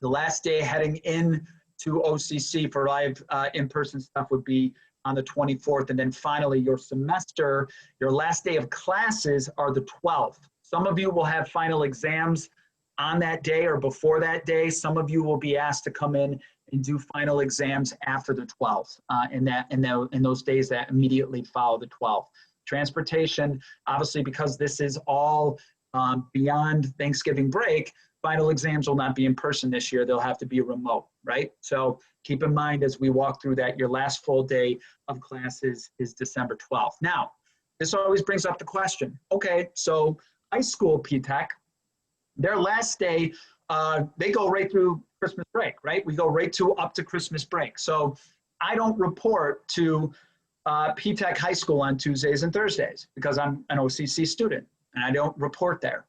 the last day heading in to OCC for live in-person stuff would be on the 24th. And then finally your semester, your last day of classes are the 12th. Some of you will have final exams on that day or before that day. Some of you will be asked to come in and do final exams after the 12th in those days that immediately follow the 12th. Transportation, obviously, because this is all beyond Thanksgiving break, final exams will not be in person this year. They'll have to be remote, right? So keep in mind as we walk through that, your last full day of classes is December 12th. Now, this always brings up the question, okay, so high school P-TECH, their last day, they go right through Christmas break, right? We go right up to Christmas break. So I don't report to P-TECH High School on Tuesdays and Thursdays because I'm an OCC student and I don't report there.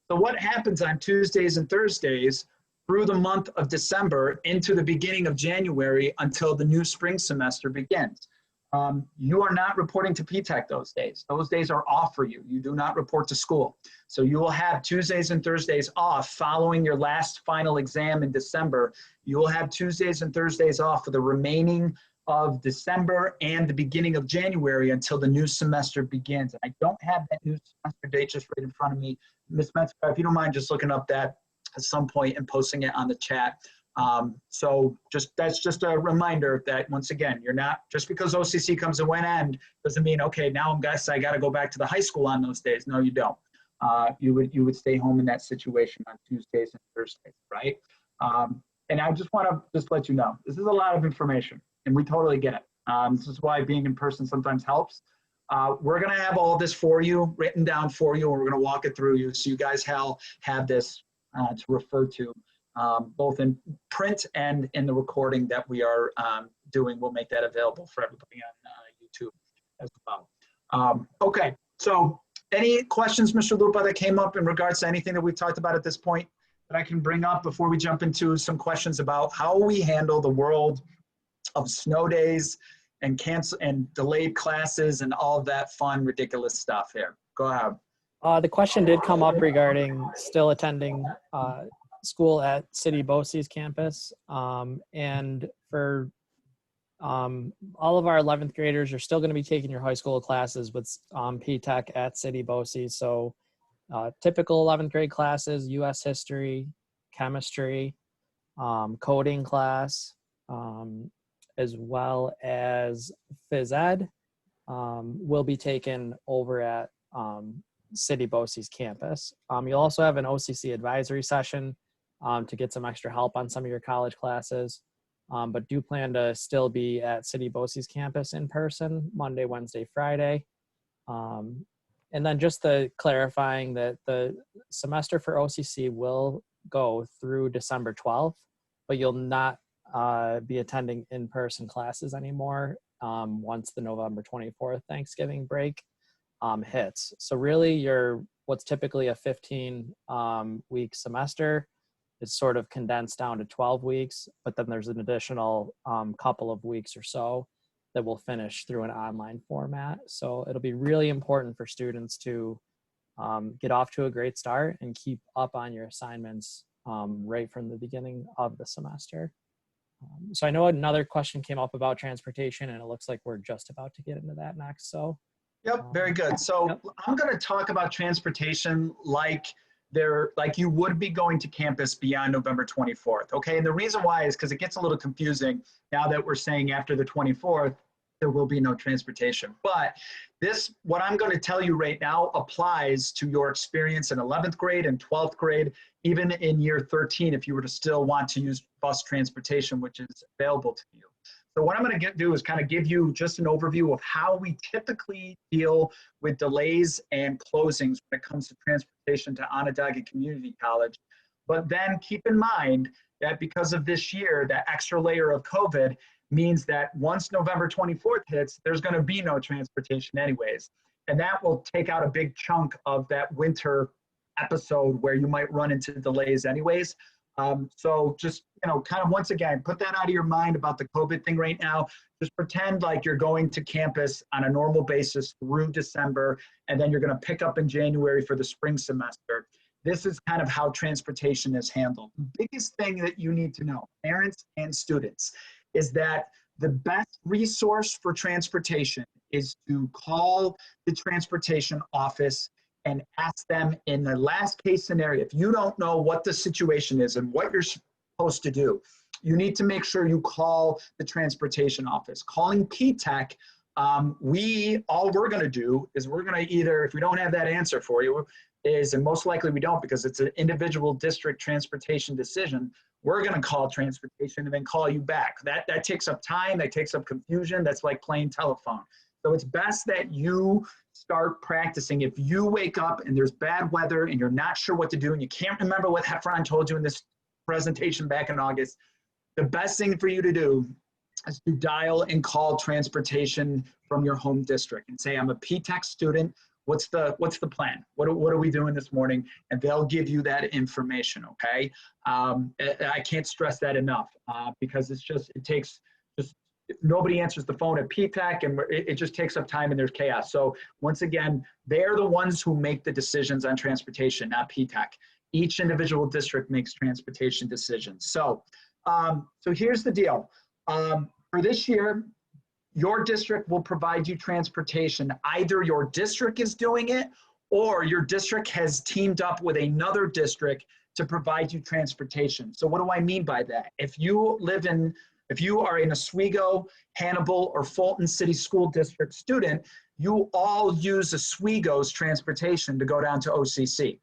So what happens on Tuesdays and Thursdays through the month of December into the beginning of January until the new spring semester begins? You are not reporting to P-TECH those days. Those days are off for you. You do not report to school. So you will have Tuesdays and Thursdays off following your last final exam in December. You will have Tuesdays and Thursdays off for the remaining of December and the beginning of January until the new semester begins. And I don't have that new semester date just right in front of me. Ms. Metzger, if you don't mind just looking up that at some point and posting it on the chat. So that's just a reminder that once again, you're not, just because OCC comes to an end doesn't mean, okay, now I got to go back to the high school on those days. No, you don't. You would stay home in that situation on Tuesdays and Thursdays, right? And I just want to let you know, this is a lot of information and we totally get it. This is why being in person sometimes helps. We're going to have all this for you, written down for you, and we're going to walk it through you so you guys have this to refer to. Both in print and in the recording that we are doing. We'll make that available for everybody on YouTube as well. Okay, so any questions, Mr. Lupa, that came up in regards to anything that we've talked about at this point that I can bring up before we jump into some questions about how we handle the world of snow days and cancel and delayed classes and all of that fun, ridiculous stuff here? Go ahead. The question did come up regarding still attending school at City BOCES campus. And for all of our 11th graders, you're still going to be taking your high school classes with P-TECH at City BOCES. So typical 11th grade classes, US history, chemistry, coding class, as well as phys ed will be taken over at City BOCES campus. You'll also have an OCC advisory session to get some extra help on some of your college classes, but do plan to still be at City BOCES campus in person Monday, Wednesday, Friday. And then just the clarifying that the semester for OCC will go through December 12th, but you'll not be attending in-person classes anymore once the November 24th Thanksgiving break hits. So really what's typically a 15 week semester is sort of condensed down to 12 weeks, but then there's an additional couple of weeks or so that will finish through an online format. So it'll be really important for students to get off to a great start and keep up on your assignments right from the beginning of the semester. So I know another question came up about transportation, and it looks like we're just about to get into that next. So. Yep, very good. So yep. I'm going to talk about transportation like you would be going to campus beyond November 24th. Okay, and the reason why is because it gets a little confusing now that we're saying after the 24th, there will be no transportation. But this, what I'm going to tell you right now, applies to your experience in 11th grade and 12th grade, even in year 13, if you were to still want to use bus transportation, which is available to you. So what I'm going to do is kind of give you just an overview of how we typically deal with delays and closings when it comes to transportation to Onondaga Community College. But then keep in mind that because of this year, that extra layer of COVID means that once November 24th hits, there's going to be no transportation anyways. And that will take out a big chunk of that winter episode where you might run into delays anyways. So just, you know, kind of once again, put that out of your mind about the COVID thing right now. Just pretend like you're going to campus on a normal basis through December, and then you're going to pick up in January for the spring semester. This is kind of how transportation is handled. The biggest thing that you need to know, parents and students, is that the best resource for transportation is to call the transportation office and ask them in the last case scenario. If you don't know what the situation is and what you're supposed to do, you need to make sure you call the transportation office. Calling P-TECH, all we're gonna do is we're gonna either, if we don't have that answer for you, and most likely we don't because it's an individual district transportation decision, we're gonna call transportation and then call you back. That takes up time, that takes up confusion, that's like playing telephone. So it's best that you start practicing. If you wake up and there's bad weather and you're not sure what to do and you can't remember what Heffron told you in this presentation back in August, the best thing for you to do is to dial and call transportation from your home district and say, I'm a P-TECH student. What's the plan? What are we doing this morning? And they'll give you that information, okay? I can't stress that enough because it takes nobody answers the phone at P-TECH and it just takes up time and there's chaos. So once again, they're the ones who make the decisions on transportation, not P-TECH. Each individual district makes transportation decisions. So here's the deal. For this year, your district will provide you transportation. Either your district is doing it or your district has teamed up with another district to provide you transportation. So what do I mean by that? If you are in Oswego, Hannibal, or Fulton City School District student, you all use Oswego's transportation to go down to OCC.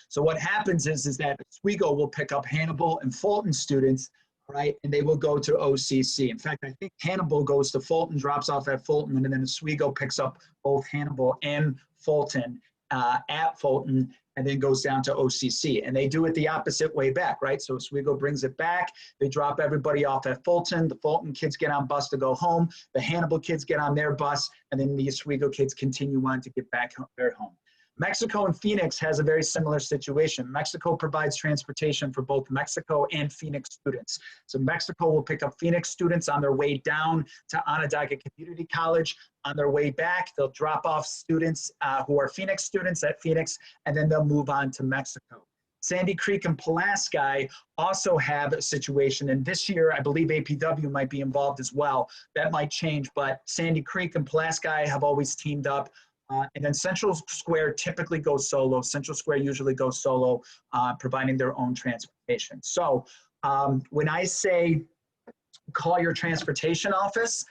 So what happens is that Oswego will pick up Hannibal and Fulton students, right, and they will go to OCC. In fact, I think Hannibal goes to Fulton, drops off at Fulton, and then Oswego picks up both Hannibal and Fulton at Fulton, and then goes down to OCC. And they do it the opposite way back, right? So Oswego brings it back. They drop everybody off at Fulton. The Fulton kids get on bus to go home. The Hannibal kids get on their bus, and then the Oswego kids continue on to get back their home. Mexico and Phoenix has a very similar situation. Mexico provides transportation for both Mexico and Phoenix students. So Mexico will pick up Phoenix students on their way down to Onondaga Community College. On their way back, they'll drop off students who are Phoenix students at Phoenix, and then they'll move on to Mexico. Sandy Creek and Pulaski also have a situation, and this year I believe APW might be involved as well. That might change, but Sandy Creek and Pulaski have always teamed up. And then Central Square typically goes solo. Central Square usually goes solo, providing their own transportation. So when I say call your transportation office,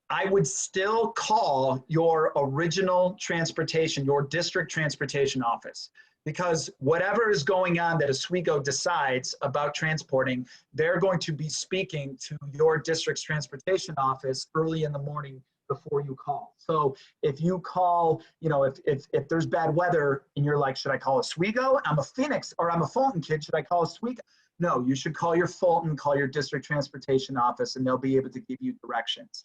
I would still call your original transportation, your district transportation office, because whatever is going on that Oswego decides about transporting, they're going to be speaking to your district's transportation office early in the morning before you call. So if you call, you know, if there's bad weather and you're like, should I call Oswego? I'm a Phoenix or I'm a Fulton kid, should I call Oswego? No, you should call your Fulton, call your district transportation office, and they'll be able to give you directions.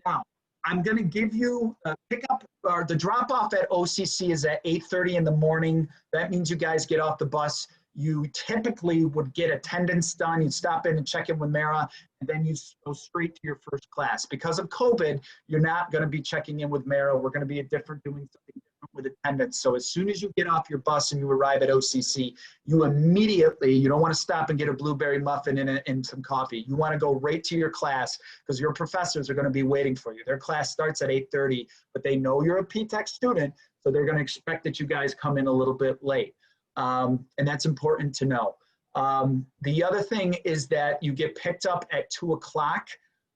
Now, I'm gonna give you a pickup, or the drop off at OCC is at 8:30 in the morning. That means you guys get off the bus. You typically would get attendance done. You'd stop in and check in with Mara, and then you go straight to your first class. Because of COVID, you're not going to be checking in with Mara. We're going to be doing something different with attendance. So as soon as you get off your bus and you arrive at OCC, you immediately, you don't want to stop and get a blueberry muffin and some coffee. You want to go right to your class because your professors are going to be waiting for you. Their class starts at 8:30, but they know you're a P-TECH student, so they're going to expect that you guys come in a little bit late. And that's important to know. The other thing is that you get picked up at 2 o'clock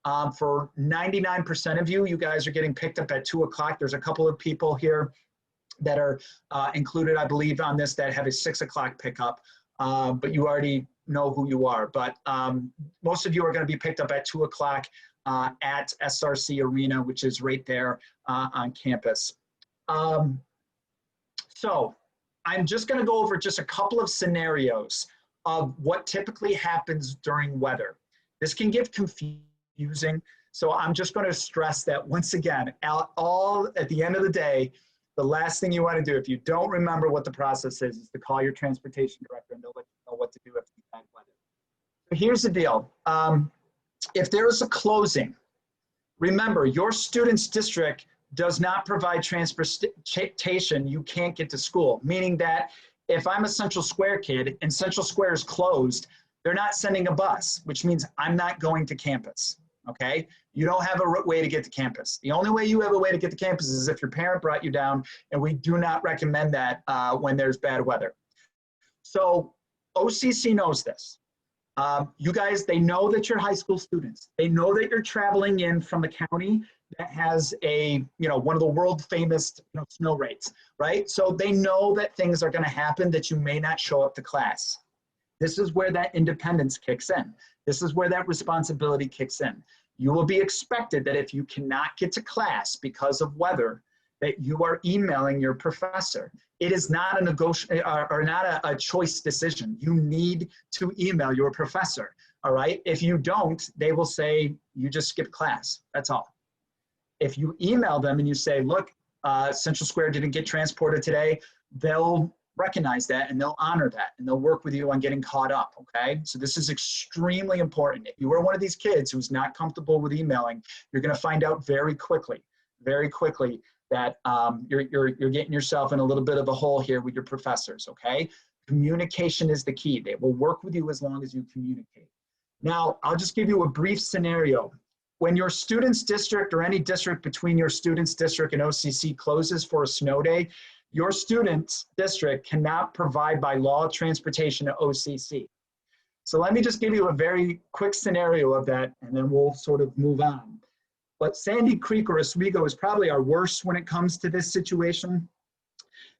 For 99% of you, you guys are getting picked up at 2 o'clock. There's a couple of people here that are included, I believe, on this that have a 6 o'clock pickup, but you already know who you are. But most of you are going to be picked up at 2 o'clock at SRC Arena, which is right there on campus. So I'm just going to go over just a couple of scenarios of what typically happens during weather. This can get confusing, so I'm just going to stress that once again, at the end of the day, the last thing you want to do if you don't remember what the process is to call your transportation director and they'll let you know what to do if it's bad weather. So here's the deal. If there is a closing, remember your student's district does not provide transportation, you can't get to school. Meaning that if I'm a Central Square kid and Central Square is closed, they're not sending a bus, which means I'm not going to campus, okay? You don't have a way to get to campus. The only way you have a way to get to campus is if your parent brought you down, and we do not recommend that when there's bad weather. So OCC knows this. You guys, they know that you're high school students. They know that you're traveling in from the county that has one of the world famous snow rates, right? So they know that things are gonna happen that you may not show up to class. This is where that independence kicks in. This is where that responsibility kicks in. You will be expected that if you cannot get to class because of weather, that you are emailing your professor. It is not a choice decision. You need to email your professor, all right? If you don't, they will say, you just skipped class, that's all. If you email them and you say, look, Central Square didn't get transported today, they'll recognize that and they'll honor that and they'll work with you on getting caught up, okay? So this is extremely important. If you are one of these kids who's not comfortable with emailing, you're gonna find out very quickly that you're getting yourself in a little bit of a hole here with your professors, okay? Communication is the key. They will work with you as long as you communicate. Now, I'll just give you a brief scenario. When your student's district or any district between your student's district and OCC closes for a snow day, your student's district cannot provide by law transportation to OCC. So let me just give you a very quick scenario of that and then we'll sort of move on. But Sandy Creek or Oswego is probably our worst when it comes to this situation,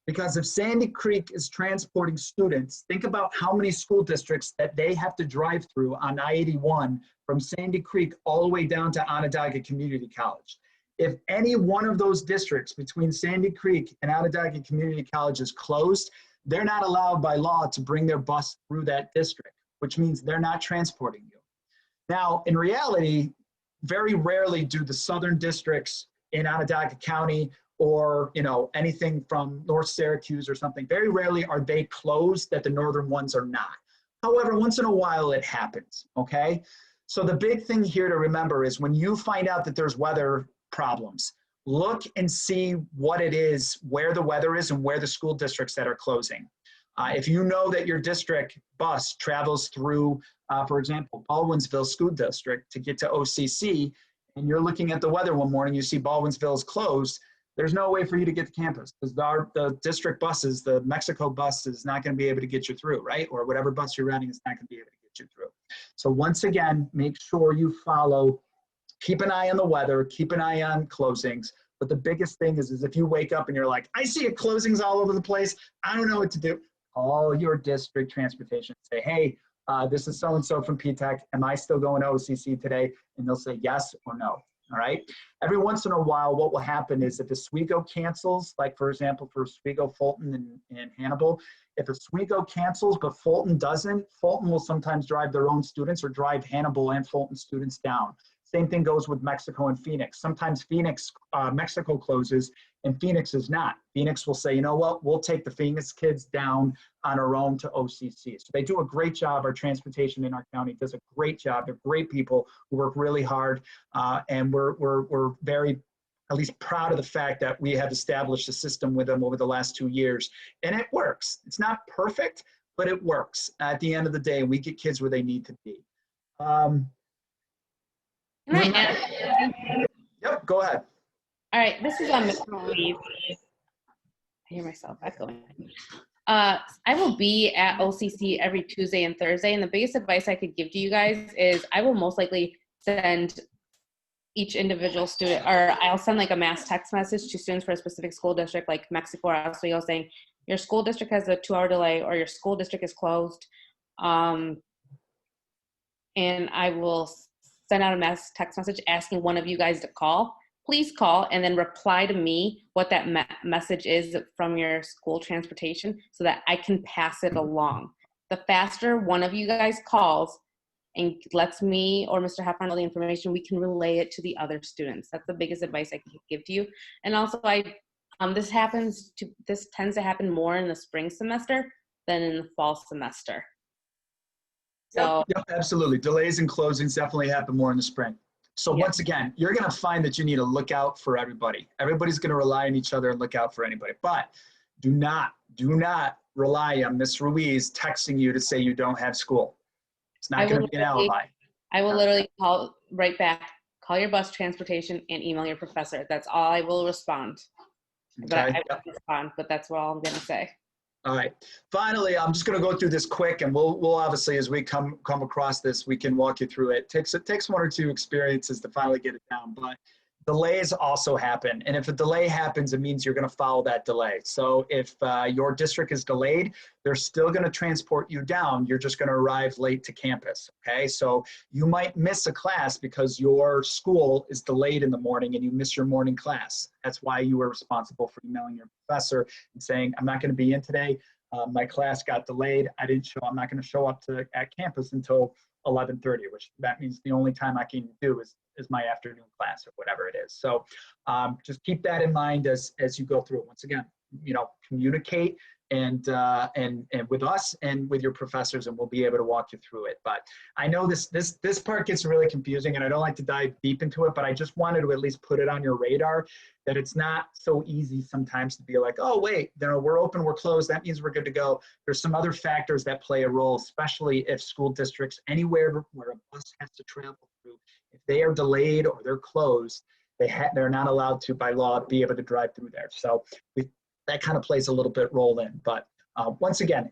because if Sandy Creek is transporting students, think about how many school districts that they have to drive through on I-81 from Sandy Creek all the way down to Onondaga Community College. If any one of those districts between Sandy Creek and Onondaga Community College is closed, they're not allowed by law to bring their bus through that district, which means they're not transporting you. Now, in reality, very rarely do the southern districts in Onondaga County or anything from North Syracuse or something, very rarely are they closed that the northern ones are not. However, once in a while it happens, okay? So the big thing here to remember is when you find out that there's weather problems, look and see what it is, where the weather is and where the school districts that are closing. If you know that your district bus travels through, for example, Baldwinsville School District to get to OCC, and you're looking at the weather one morning, you see Baldwinsville is closed, there's no way for you to get to campus because the district buses, the Mexico bus is not going to be able to get you through, right? Or whatever bus you're riding is not going to be able to get you through. So once again, make sure you follow, keep an eye on the weather, keep an eye on closings. But the biggest thing is if you wake up and you're like, I see closings all over the place, I don't know what to do. Call your district transportation. Say, hey, this is so-and-so from PTech. Am I still going to OCC today? And they'll say yes or no. All right. Every once in a while, what will happen is if Oswego cancels, like for example, for Oswego, Fulton, and Hannibal, if Oswego cancels but Fulton doesn't, Fulton will sometimes drive their own students or drive Hannibal and Fulton students down. Same thing goes with Mexico and Phoenix. Sometimes Phoenix, Mexico closes and Phoenix is not. Phoenix will say, you know what, we'll take the Phoenix kids down on our own to OCC. So they do a great job. Our transportation in our county does a great job. They're great people who work really hard. And we're very, at least proud of the fact that we have established a system with them over the last 2 years. And it works. It's not perfect, but it works. At the end of the day, we get kids where they need to be. Can I add? Yep, go ahead. All right, this is on maternal leave. I hear myself echoing. I will be at OCC every Tuesday and Thursday, and the biggest advice I could give to you guys is I will most likely send each individual student, or I'll send like a mass text message to students for a specific school district, like Mexico or Oswego, saying your school district has a 2-hour delay or your school district is closed. And I will send out a mass text message asking one of you guys to call. Please call and then reply to me what that message is from your school transportation so that I can pass it along. The faster one of you guys calls and lets me or Mr. Heffron know the information, we can relay it to the other students. That's the biggest advice I can give to you. And also, this tends to happen more in the spring semester than in the fall semester. So yep, absolutely. Delays and closings definitely happen more in the spring. So once again, you're going to find that you need to look out for everybody. Everybody's going to rely on each other and look out for anybody. But do not rely on Miss Ruiz texting you to say you don't have school. It's not going to be an alibi. I will literally call right back, call your bus transportation and email your professor. That's all I will respond. Okay. But I won't respond, but that's all I'm going to say. All right. Finally, I'm just going to go through this quick, and we'll obviously, as we come across this, we can walk you through it. It takes 1 or 2 experiences to finally get it down, but delays also happen. And if a delay happens, it means you're going to follow that delay. So if your district is delayed, they're still going to transport you down. You're just going to arrive late to campus. Okay. So you might miss a class because your school is delayed in the morning and you miss your morning class. That's why you were responsible for emailing your professor and saying, I'm not going to be in today. My class got delayed. I'm not going to show up at campus until 11:30, which that means the only time I can do is my afternoon class or whatever it is. So just keep that in mind as you go through it. Once again, communicate and with us and with your professors, and we'll be able to walk you through it. But I know this part gets really confusing, and I don't like to dive deep into it, but I just wanted to at least put it on your radar that it's not so easy sometimes to be like, oh, wait, we're open, we're closed, that means we're good to go. There's some other factors that play a role, especially if school districts, anywhere where a bus has to travel through, if they are delayed or they're closed, they're not allowed to, by law, be able to drive through there. So that kind of plays a little bit role in. But once again,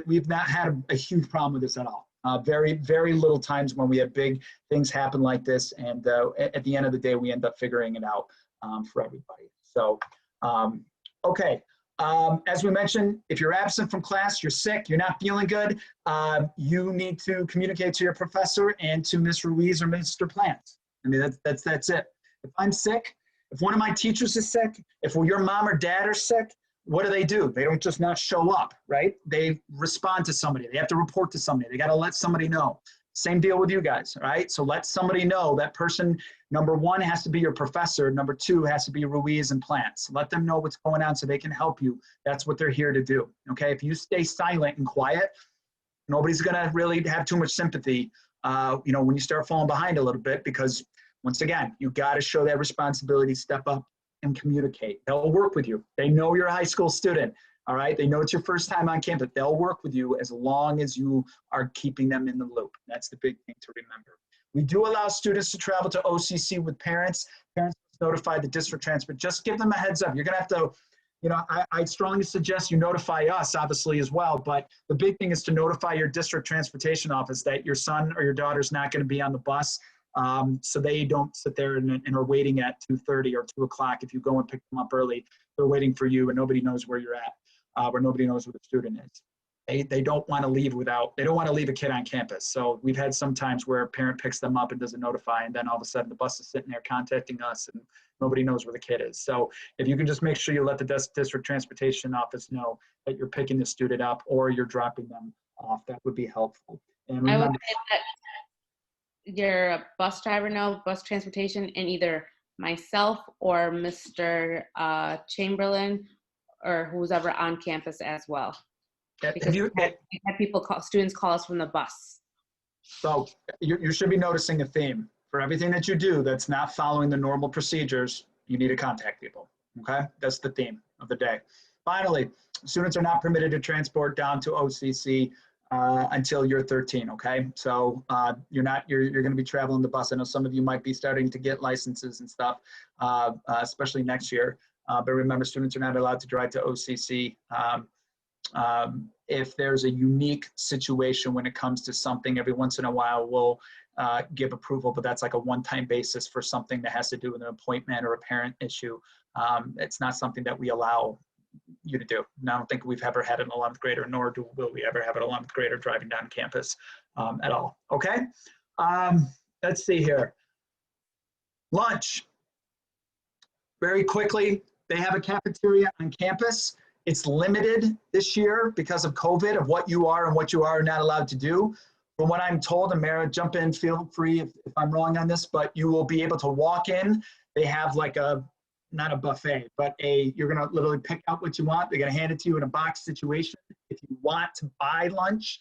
we've not had a huge problem with this at all. Very, very little times when we have big things happen like this, and at the end of the day, we end up figuring it out for everybody. So, okay. As we mentioned, if you're absent from class, you're sick, you're not feeling good, you need to communicate to your professor and to Ms. Ruiz or Mr. Plant. I mean, that's it. If I'm sick, if one of my teachers is sick, if your mom or dad are sick, what do? They don't just not show up, right? They respond to somebody. They have to report to somebody. They got to let somebody know. Same deal with you guys, right? So let somebody know. That person, number 1, has to be your professor. Number 2 has to be Ruiz and Plants. Let them know what's going on so they can help you. That's what they're here to do, okay? If you stay silent and quiet, nobody's going to really have too much sympathy, when you start falling behind a little bit, because once again, you got to show that responsibility, step up and communicate. They'll work with you. They know you're a high school student, all right? They know it's your first time on campus. They'll work with you as long as you are keeping them in the loop. That's the big thing to remember. We do allow students to travel to OCC with parents. Parents notify the district transfer. Just give them a heads up. You're going to have to, I strongly suggest you notify us, obviously, as well. But the big thing is to notify your district transportation office that your son or your daughter's not going to be on the bus. So they don't sit there and are waiting at 2:30 or 2 o'clock. If you go and pick them up early, they're waiting for you and nobody knows where you're at, where nobody knows where the student is. They don't want to leave they don't want to leave a kid on campus. So we've had some times where a parent picks them up and doesn't notify, and then all of a sudden the bus is sitting there contacting us and nobody knows where the kid is. So if you can just make sure you let the district transportation office know that you're picking the student up or you're dropping them off, that would be helpful. And remember, I would say that your bus driver know, bus transportation, and either myself or Mr. Chamberlain or who's ever on campus as well. Because we had students call us from the bus. So you should be noticing a theme. For everything that you do that's not following the normal procedures, you need to contact people, okay? That's the theme of the day. Finally, students are not permitted to transport down to OCC until you're 13, okay? So you're going to be traveling the bus. I know some of you might be starting to get licenses and stuff, especially next year. But remember, students are not allowed to drive to OCC if there's a unique situation when it comes to something. Every once in a while, we'll give approval, but that's like a one-time basis for something that has to do with an appointment or a parent issue. It's not something that we allow you to do. And I don't think we've ever had an 11th grader, nor will we ever have an 11th grader driving down campus at all. Okay. Let's see here. Lunch. Very quickly, they have a cafeteria on campus. It's limited this year because of COVID of what you are and what you are not allowed to do. From what I'm told, and Mara, jump in, feel free if I'm wrong on this, but you will be able to walk in. They have like a, not a buffet, but you're gonna literally pick out what you want. They're gonna hand it to you in a box situation. If you want to buy lunch,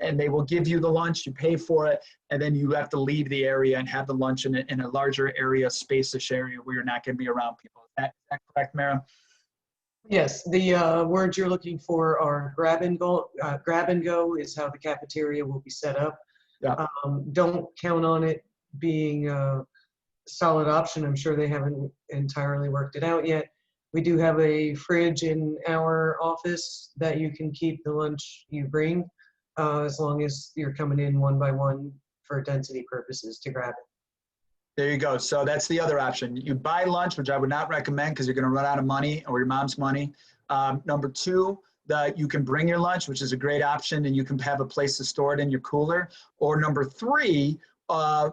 and they will give you the lunch, you pay for it, and then you have to leave the area and have the lunch in a larger area, spacious area where you're not gonna be around people. Is that correct, Mara? Yes, the words you're looking for are grab and go. Grab and go is how the cafeteria will be set up. Yeah. Don't count on it being a solid option. I'm sure they haven't entirely worked it out yet. We do have a fridge in our office that you can keep the lunch you bring, as long as you're coming in one by one for density purposes to grab it. There you go. So that's the other option. You buy lunch, which I would not recommend because you're going to run out of money or your mom's money. Number two, you can bring your lunch, which is a great option, and you can have a place to store it in your cooler. Or number three,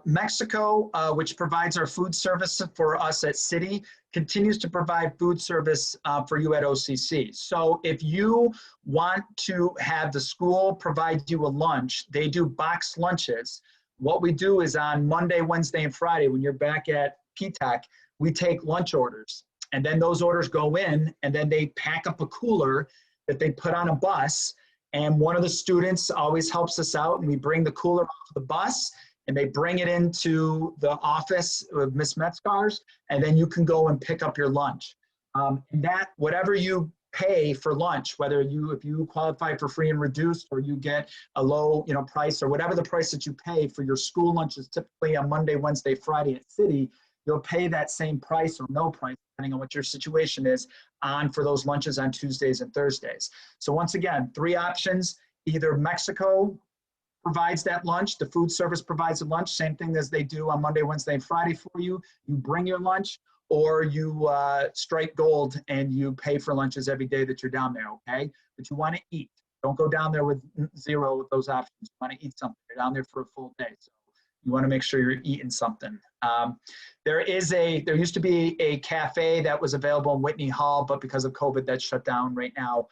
Mexico, which provides our food service for us at City, continues to provide food service for you at OCC. So if you want to have the school provide you a lunch, they do boxed lunches. What we do is on Monday, Wednesday, and Friday, when you're back at PTAC, we take lunch orders. And then those orders go in, and then they pack up a cooler that they put on a bus. And one of the students always helps us out, and we bring the cooler off the bus, and they bring it into the office of Miss Metzgar's, and then you can go and pick up your lunch. And that, whatever you pay for lunch, whether if you qualify for free and reduced, or you get a low price, or whatever the price that you pay for your school lunches, typically on Monday, Wednesday, Friday at City, you'll pay that same price or no price, depending on what your situation is, for those lunches on Tuesdays and Thursdays. So once again, three options: either Mexico provides that lunch, the food service provides the lunch, same thing as they do on Monday, Wednesday, and Friday for you. You bring your lunch, or you strike gold and you pay for lunches every day that you're down there, okay? But you want to eat. Don't go down there with zero with those options. You want to eat something. You're down there for a full day, so you want to make sure you're eating something. There used to be a cafe that was available in Whitney Hall, but because of COVID, that's shut down right now.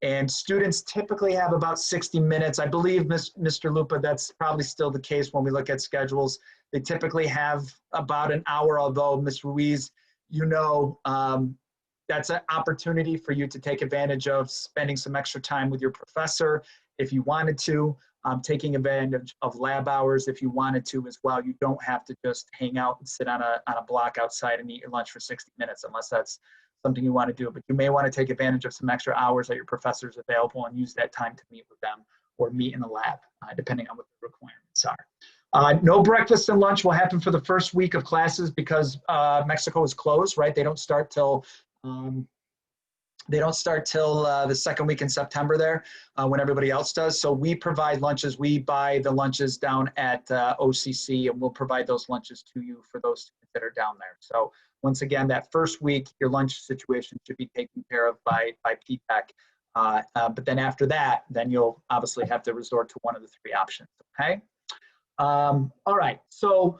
And students typically have about 60 minutes. I believe, Mr. Lupa, that's probably still the case when we look at schedules. They typically have about an hour, although, Ms. Ruiz, that's an opportunity for you to take advantage of spending some extra time with your professor if you wanted to, taking advantage of lab hours if you wanted to as well. You don't have to just hang out and sit on a block outside and eat your lunch for 60 minutes unless that's something you want to do, but you may want to take advantage of some extra hours that your professor's available and use that time to meet with them or meet in the lab, depending on what the requirements are. No breakfast and lunch will happen for the first week of classes because Mexico is closed, right? They don't start till the second week in September there, when everybody else does. So we provide lunches. We buy the lunches down at OCC, and we'll provide those lunches to you for those students that are down there. So once again, that first week, your lunch situation should be taken care of by PTAC. But then after that, then you'll obviously have to resort to one of the three options, okay? All right, so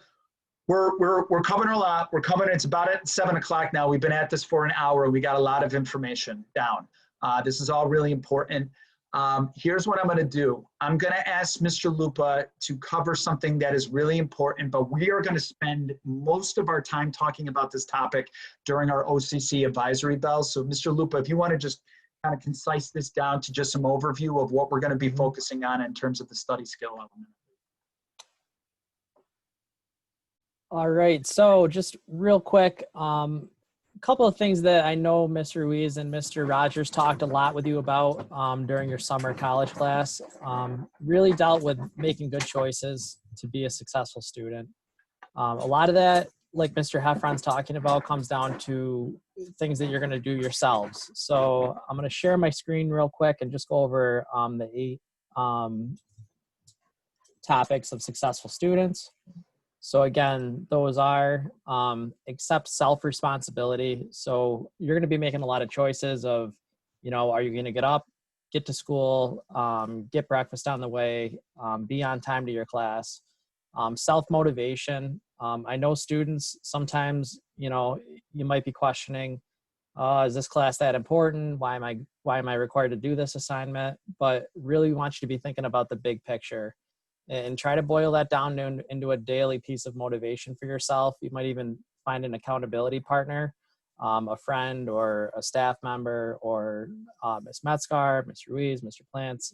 we're covering a lot. It's about at 7 o'clock now. We've been at this for an hour. We got a lot of information down. This is all really important. Here's what I'm going to do. I'm going to ask Mr. Lupa to cover something that is really important, but we are going to spend most of our time talking about this topic during our OCC advisory bells. So Mr. Lupa, if you want to just kind of concise this down to just some overview of what we're going to be focusing on in terms of the study skill element. All right, so just real quick, a couple of things that I know Mr. Ruiz and Mr. Rogers talked a lot with you about during your summer college class. Really dealt with making good choices to be a successful student. A lot of that, like Mr. Heffron's talking about, comes down to things that you're going to do yourselves. So I'm going to share my screen real quick and just go over the topics of successful students. So again, those are accept self-responsibility. So you're going to be making a lot of choices of, are you going to get up, get to school, get breakfast on the way, be on time to your class, self-motivation. I know students sometimes, you might be questioning, is this class that important? Why am I required to do this assignment? But really we want you to be thinking about the big picture and try to boil that down into a daily piece of motivation for yourself. You might even find an accountability partner, a friend or a staff member, or Ms. Metzgar, Ms. Ruiz, Mr. Plants,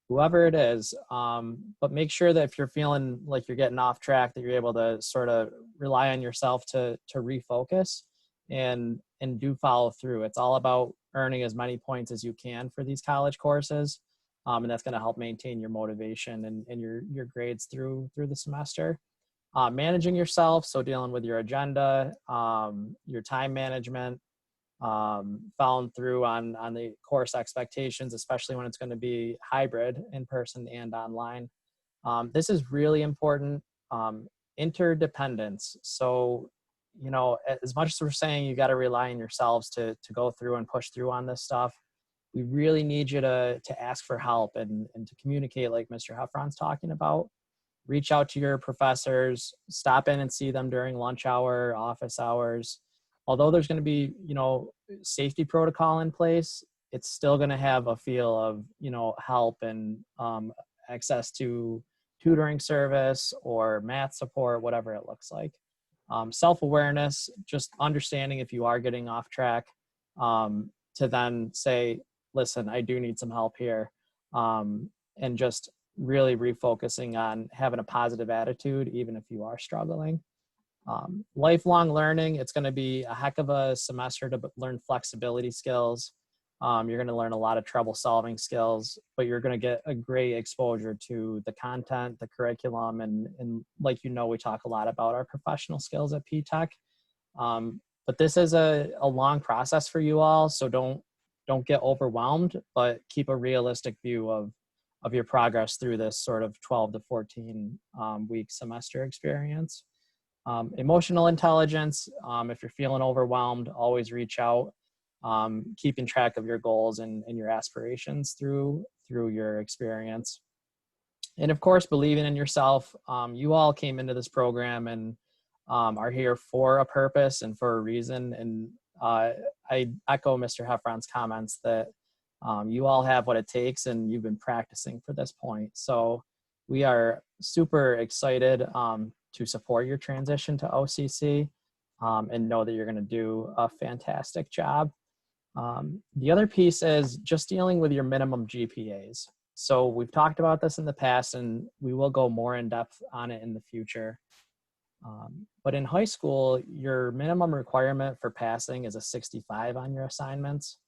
whoever it is. But make sure that if you're feeling like you're getting off track, that you're able to sort of rely on yourself to refocus and do follow through. It's all about earning as many points as you can for these college courses. And that's going to help maintain your motivation and your grades through the semester. Managing yourself, so dealing with your agenda, your time management, following through on the course expectations, especially when it's going to be hybrid, in person and online. This is really important. Interdependence. So, as much as we're saying you got to rely on yourselves to go through and push through on this stuff, we really need you to ask for help and to communicate, like Mr. Heffron's talking about. Reach out to your professors, stop in and see them during lunch hour, office hours. Although there's going to be, safety protocol in place, it's still going to have a feel of, help and access to tutoring service or math support, whatever it looks like. Self-awareness, just understanding if you are getting off track, to then say, listen, I do need some help here. And just really refocusing on having a positive attitude, even if you are struggling. Lifelong learning, it's going to be a heck of a semester to learn flexibility skills. You're going to learn a lot of trouble solving skills, but you're going to get a great exposure to the content, the curriculum, and like, we talk a lot about our professional skills at P-Tech. But this is a long process for you all, so don't get overwhelmed, but keep a realistic view of your progress through this sort of 12 to 14 week semester experience. Emotional intelligence, if you're feeling overwhelmed, always reach out. Keeping track of your goals and your aspirations through your experience. And of course, believing in yourself. You all came into this program and are here for a purpose and for a reason. And I echo Mr. Heffron's comments that you all have what it takes and you've been practicing for this point. So we are super excited to support your transition to OCC and know that you're going to do a fantastic job. The other piece is just dealing with your minimum GPAs. So we've talked about this in the past and we will go more in depth on it in the future. But in high school, your minimum requirement for passing is a 65 on your assignments.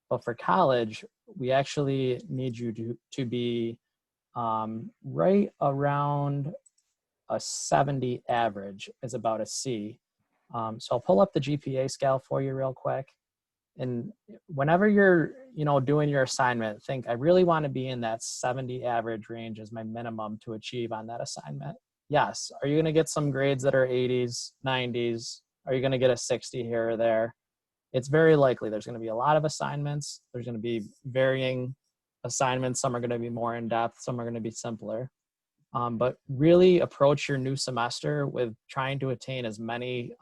But for college, we actually need you to be right around a 70 average is about a C. So I'll pull up the GPA scale for you real quick. And whenever you're, doing your assignment, think I really want to be in that 70 average range as my minimum to achieve on that assignment. Yes. Are you going to get some grades that are 80s, 90s? Are you going to get a 60 here or there? It's very likely there's going to be a lot of assignments. There's going to be varying assignments. Some are going to be more in depth. Some are going to be simpler. But really approach your new semester with trying to attain as many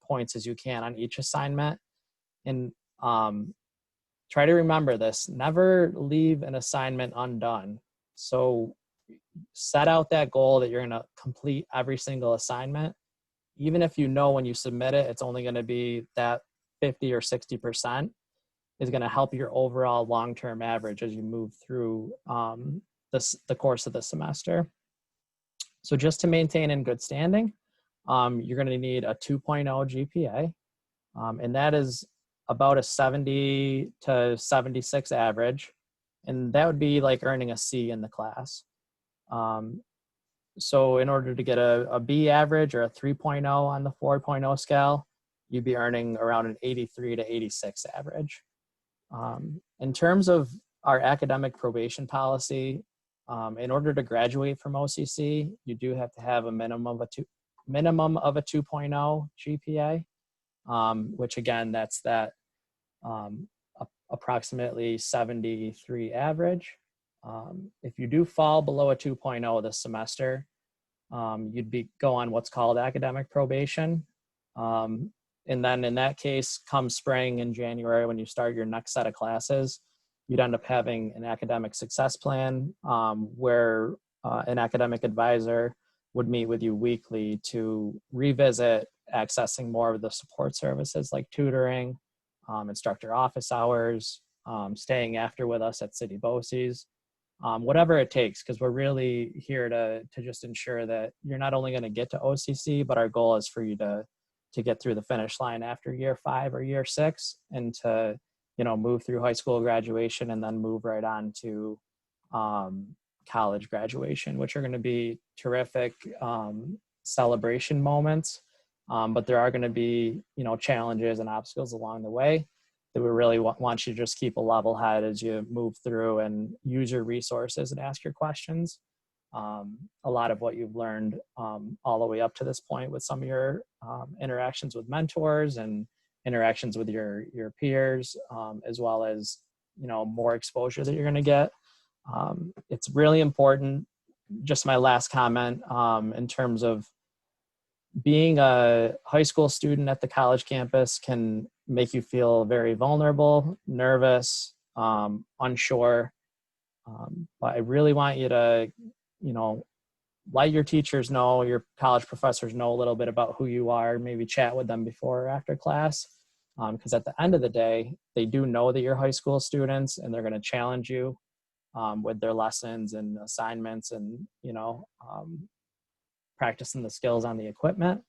points as you can on each assignment. And try to remember this, never leave an assignment undone. So set out that goal that you're going to complete every single assignment. Even if when you submit it, it's only going to be that 50 or 60% is going to help your overall long-term average as you move through the course of the semester. So just to maintain in good standing, you're going to need a 2.0 GPA, and that is about a 70 to 76 average, and that would be like earning a C in the class. So in order to get a B average or a 3.0 on the 4.0 scale, you'd be earning around an 83 to 86 average. In terms of our academic probation policy, In order to graduate from OCC, you do have to have a minimum of a 2.0 GPA, which again, that's that approximately 73 average. If you do fall below a 2.0 this semester, you'd go on what's called academic probation. And then in that case, come spring in January, when you start your next set of classes, you'd end up having an academic success plan where an academic advisor would meet with you weekly to revisit accessing more of the support services like tutoring, instructor office hours, staying after with us at City BOCES, whatever it takes, because we're really here to just ensure that you're not only going to get to OCC, but our goal is for you to get through the finish line after year 5 or year 6, and to, you know, move through high school graduation and then move right on to college graduation, which are going to be terrific celebration moments. But there are going to be, you know, challenges and obstacles along the way that we really want you to just keep a level head as you move through and use your resources and ask your questions. A lot of what you've learned all the way up to this point with some of your interactions with mentors and interactions with your peers, as well as, you know, more exposure that you're going to get. It's really important, just my last comment, in terms of being a high school student at the college campus can make you feel very vulnerable, nervous, unsure. But I really want you to, you know, let your teachers know, your college professors know a little bit about who you are, maybe chat with them before or after class. Because at the end of the day, they do know that you're high school students, and they're going to challenge you with their lessons and assignments, and, you know, practicing the skills on the equipment.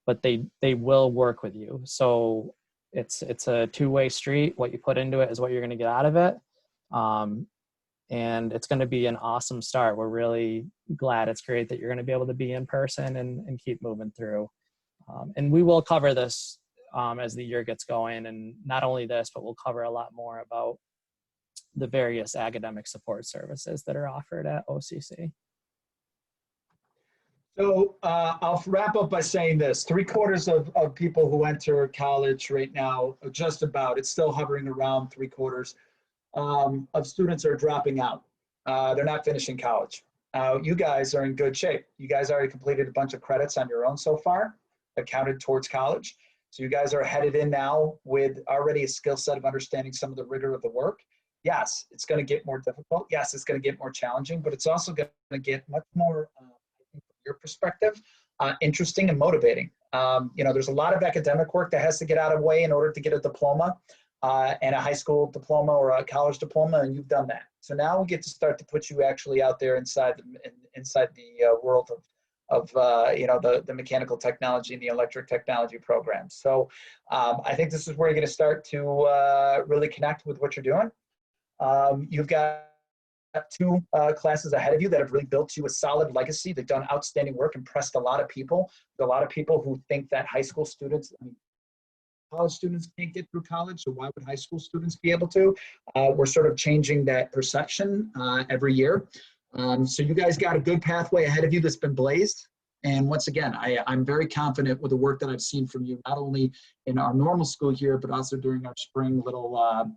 But they will work with you. So it's a two-way street. What you put into it is what you're going to get out of it. And it's going to be an awesome start. We're really glad. It's great that you're going to be able to be in person and keep moving through. And we will cover this as the year gets going. And not only this, but we'll cover a lot more about the various academic support services that are offered at OCC. So I'll wrap up by saying this: 3/4 of people who enter college right now, just about, it's still hovering around 3/4 of students are dropping out. They're not finishing college. You guys are in good shape. You guys already completed a bunch of credits on your own so far that counted towards college. So you guys are headed in now with already a skill set of understanding some of the rigor of the work. Yes, it's going to get more difficult. Yes, it's going to get more challenging, but it's also going to get much more, from your perspective, interesting and motivating. You know, there's a lot of academic work that has to get out of the way in order to get a diploma, and a high school diploma or a college diploma, and you've done that. So now we get to start to put you actually out there inside the world of you know, the mechanical technology and the electric technology programs. So I think this is where you're going to start to really connect with what you're doing. You've got 2 classes ahead of you that have really built you a solid legacy. They've done outstanding work, impressed a lot of people. There's a lot of people who think that high school students, I mean, college students can't get through college, so why would high school students be able to? We're sort of changing that perception every year. So you guys got a good pathway ahead of you that's been blazed. And once again, I'm very confident with the work that I've seen from you, not only in our normal school year, but also during our spring little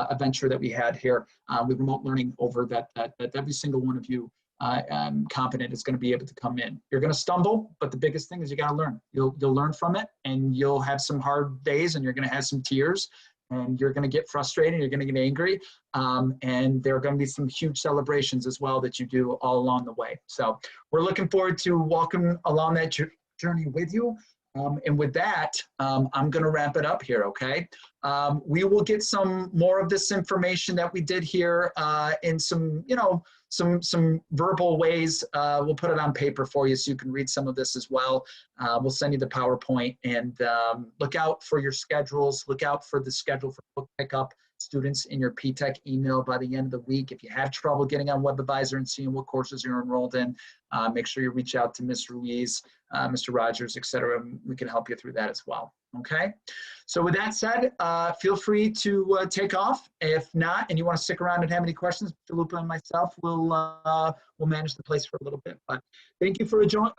adventure that we had here with remote learning over that every single one of you, I'm confident is going to be able to come in. You're going to stumble, but the biggest thing is you got to learn. You'll learn from it, and you'll have some hard days, and you're going to have some tears, and you're going to get frustrated, you're going to get angry, and there are going to be some huge celebrations as well that you do all along the way. So we're looking forward to walking along that journey with you. And with that, I'm going to wrap it up here, okay? We will get some more of this information that we did here in some, you know, some verbal ways. We'll put it on paper for you so you can read some of this as well. We'll send you the PowerPoint, and look out for your schedules. Look out for the schedule for book pickup students in your PTech email by the end of the week. If you have trouble getting on WebAdvisor and seeing what courses you're enrolled in, make sure you reach out to Ms. Ruiz, Mr. Rogers, etc. We can help you through that as well. Okay. So with that said, feel free to take off. If not, and you want to stick around and have any questions, Lupa and myself will manage the place for a little bit. But thank you for joining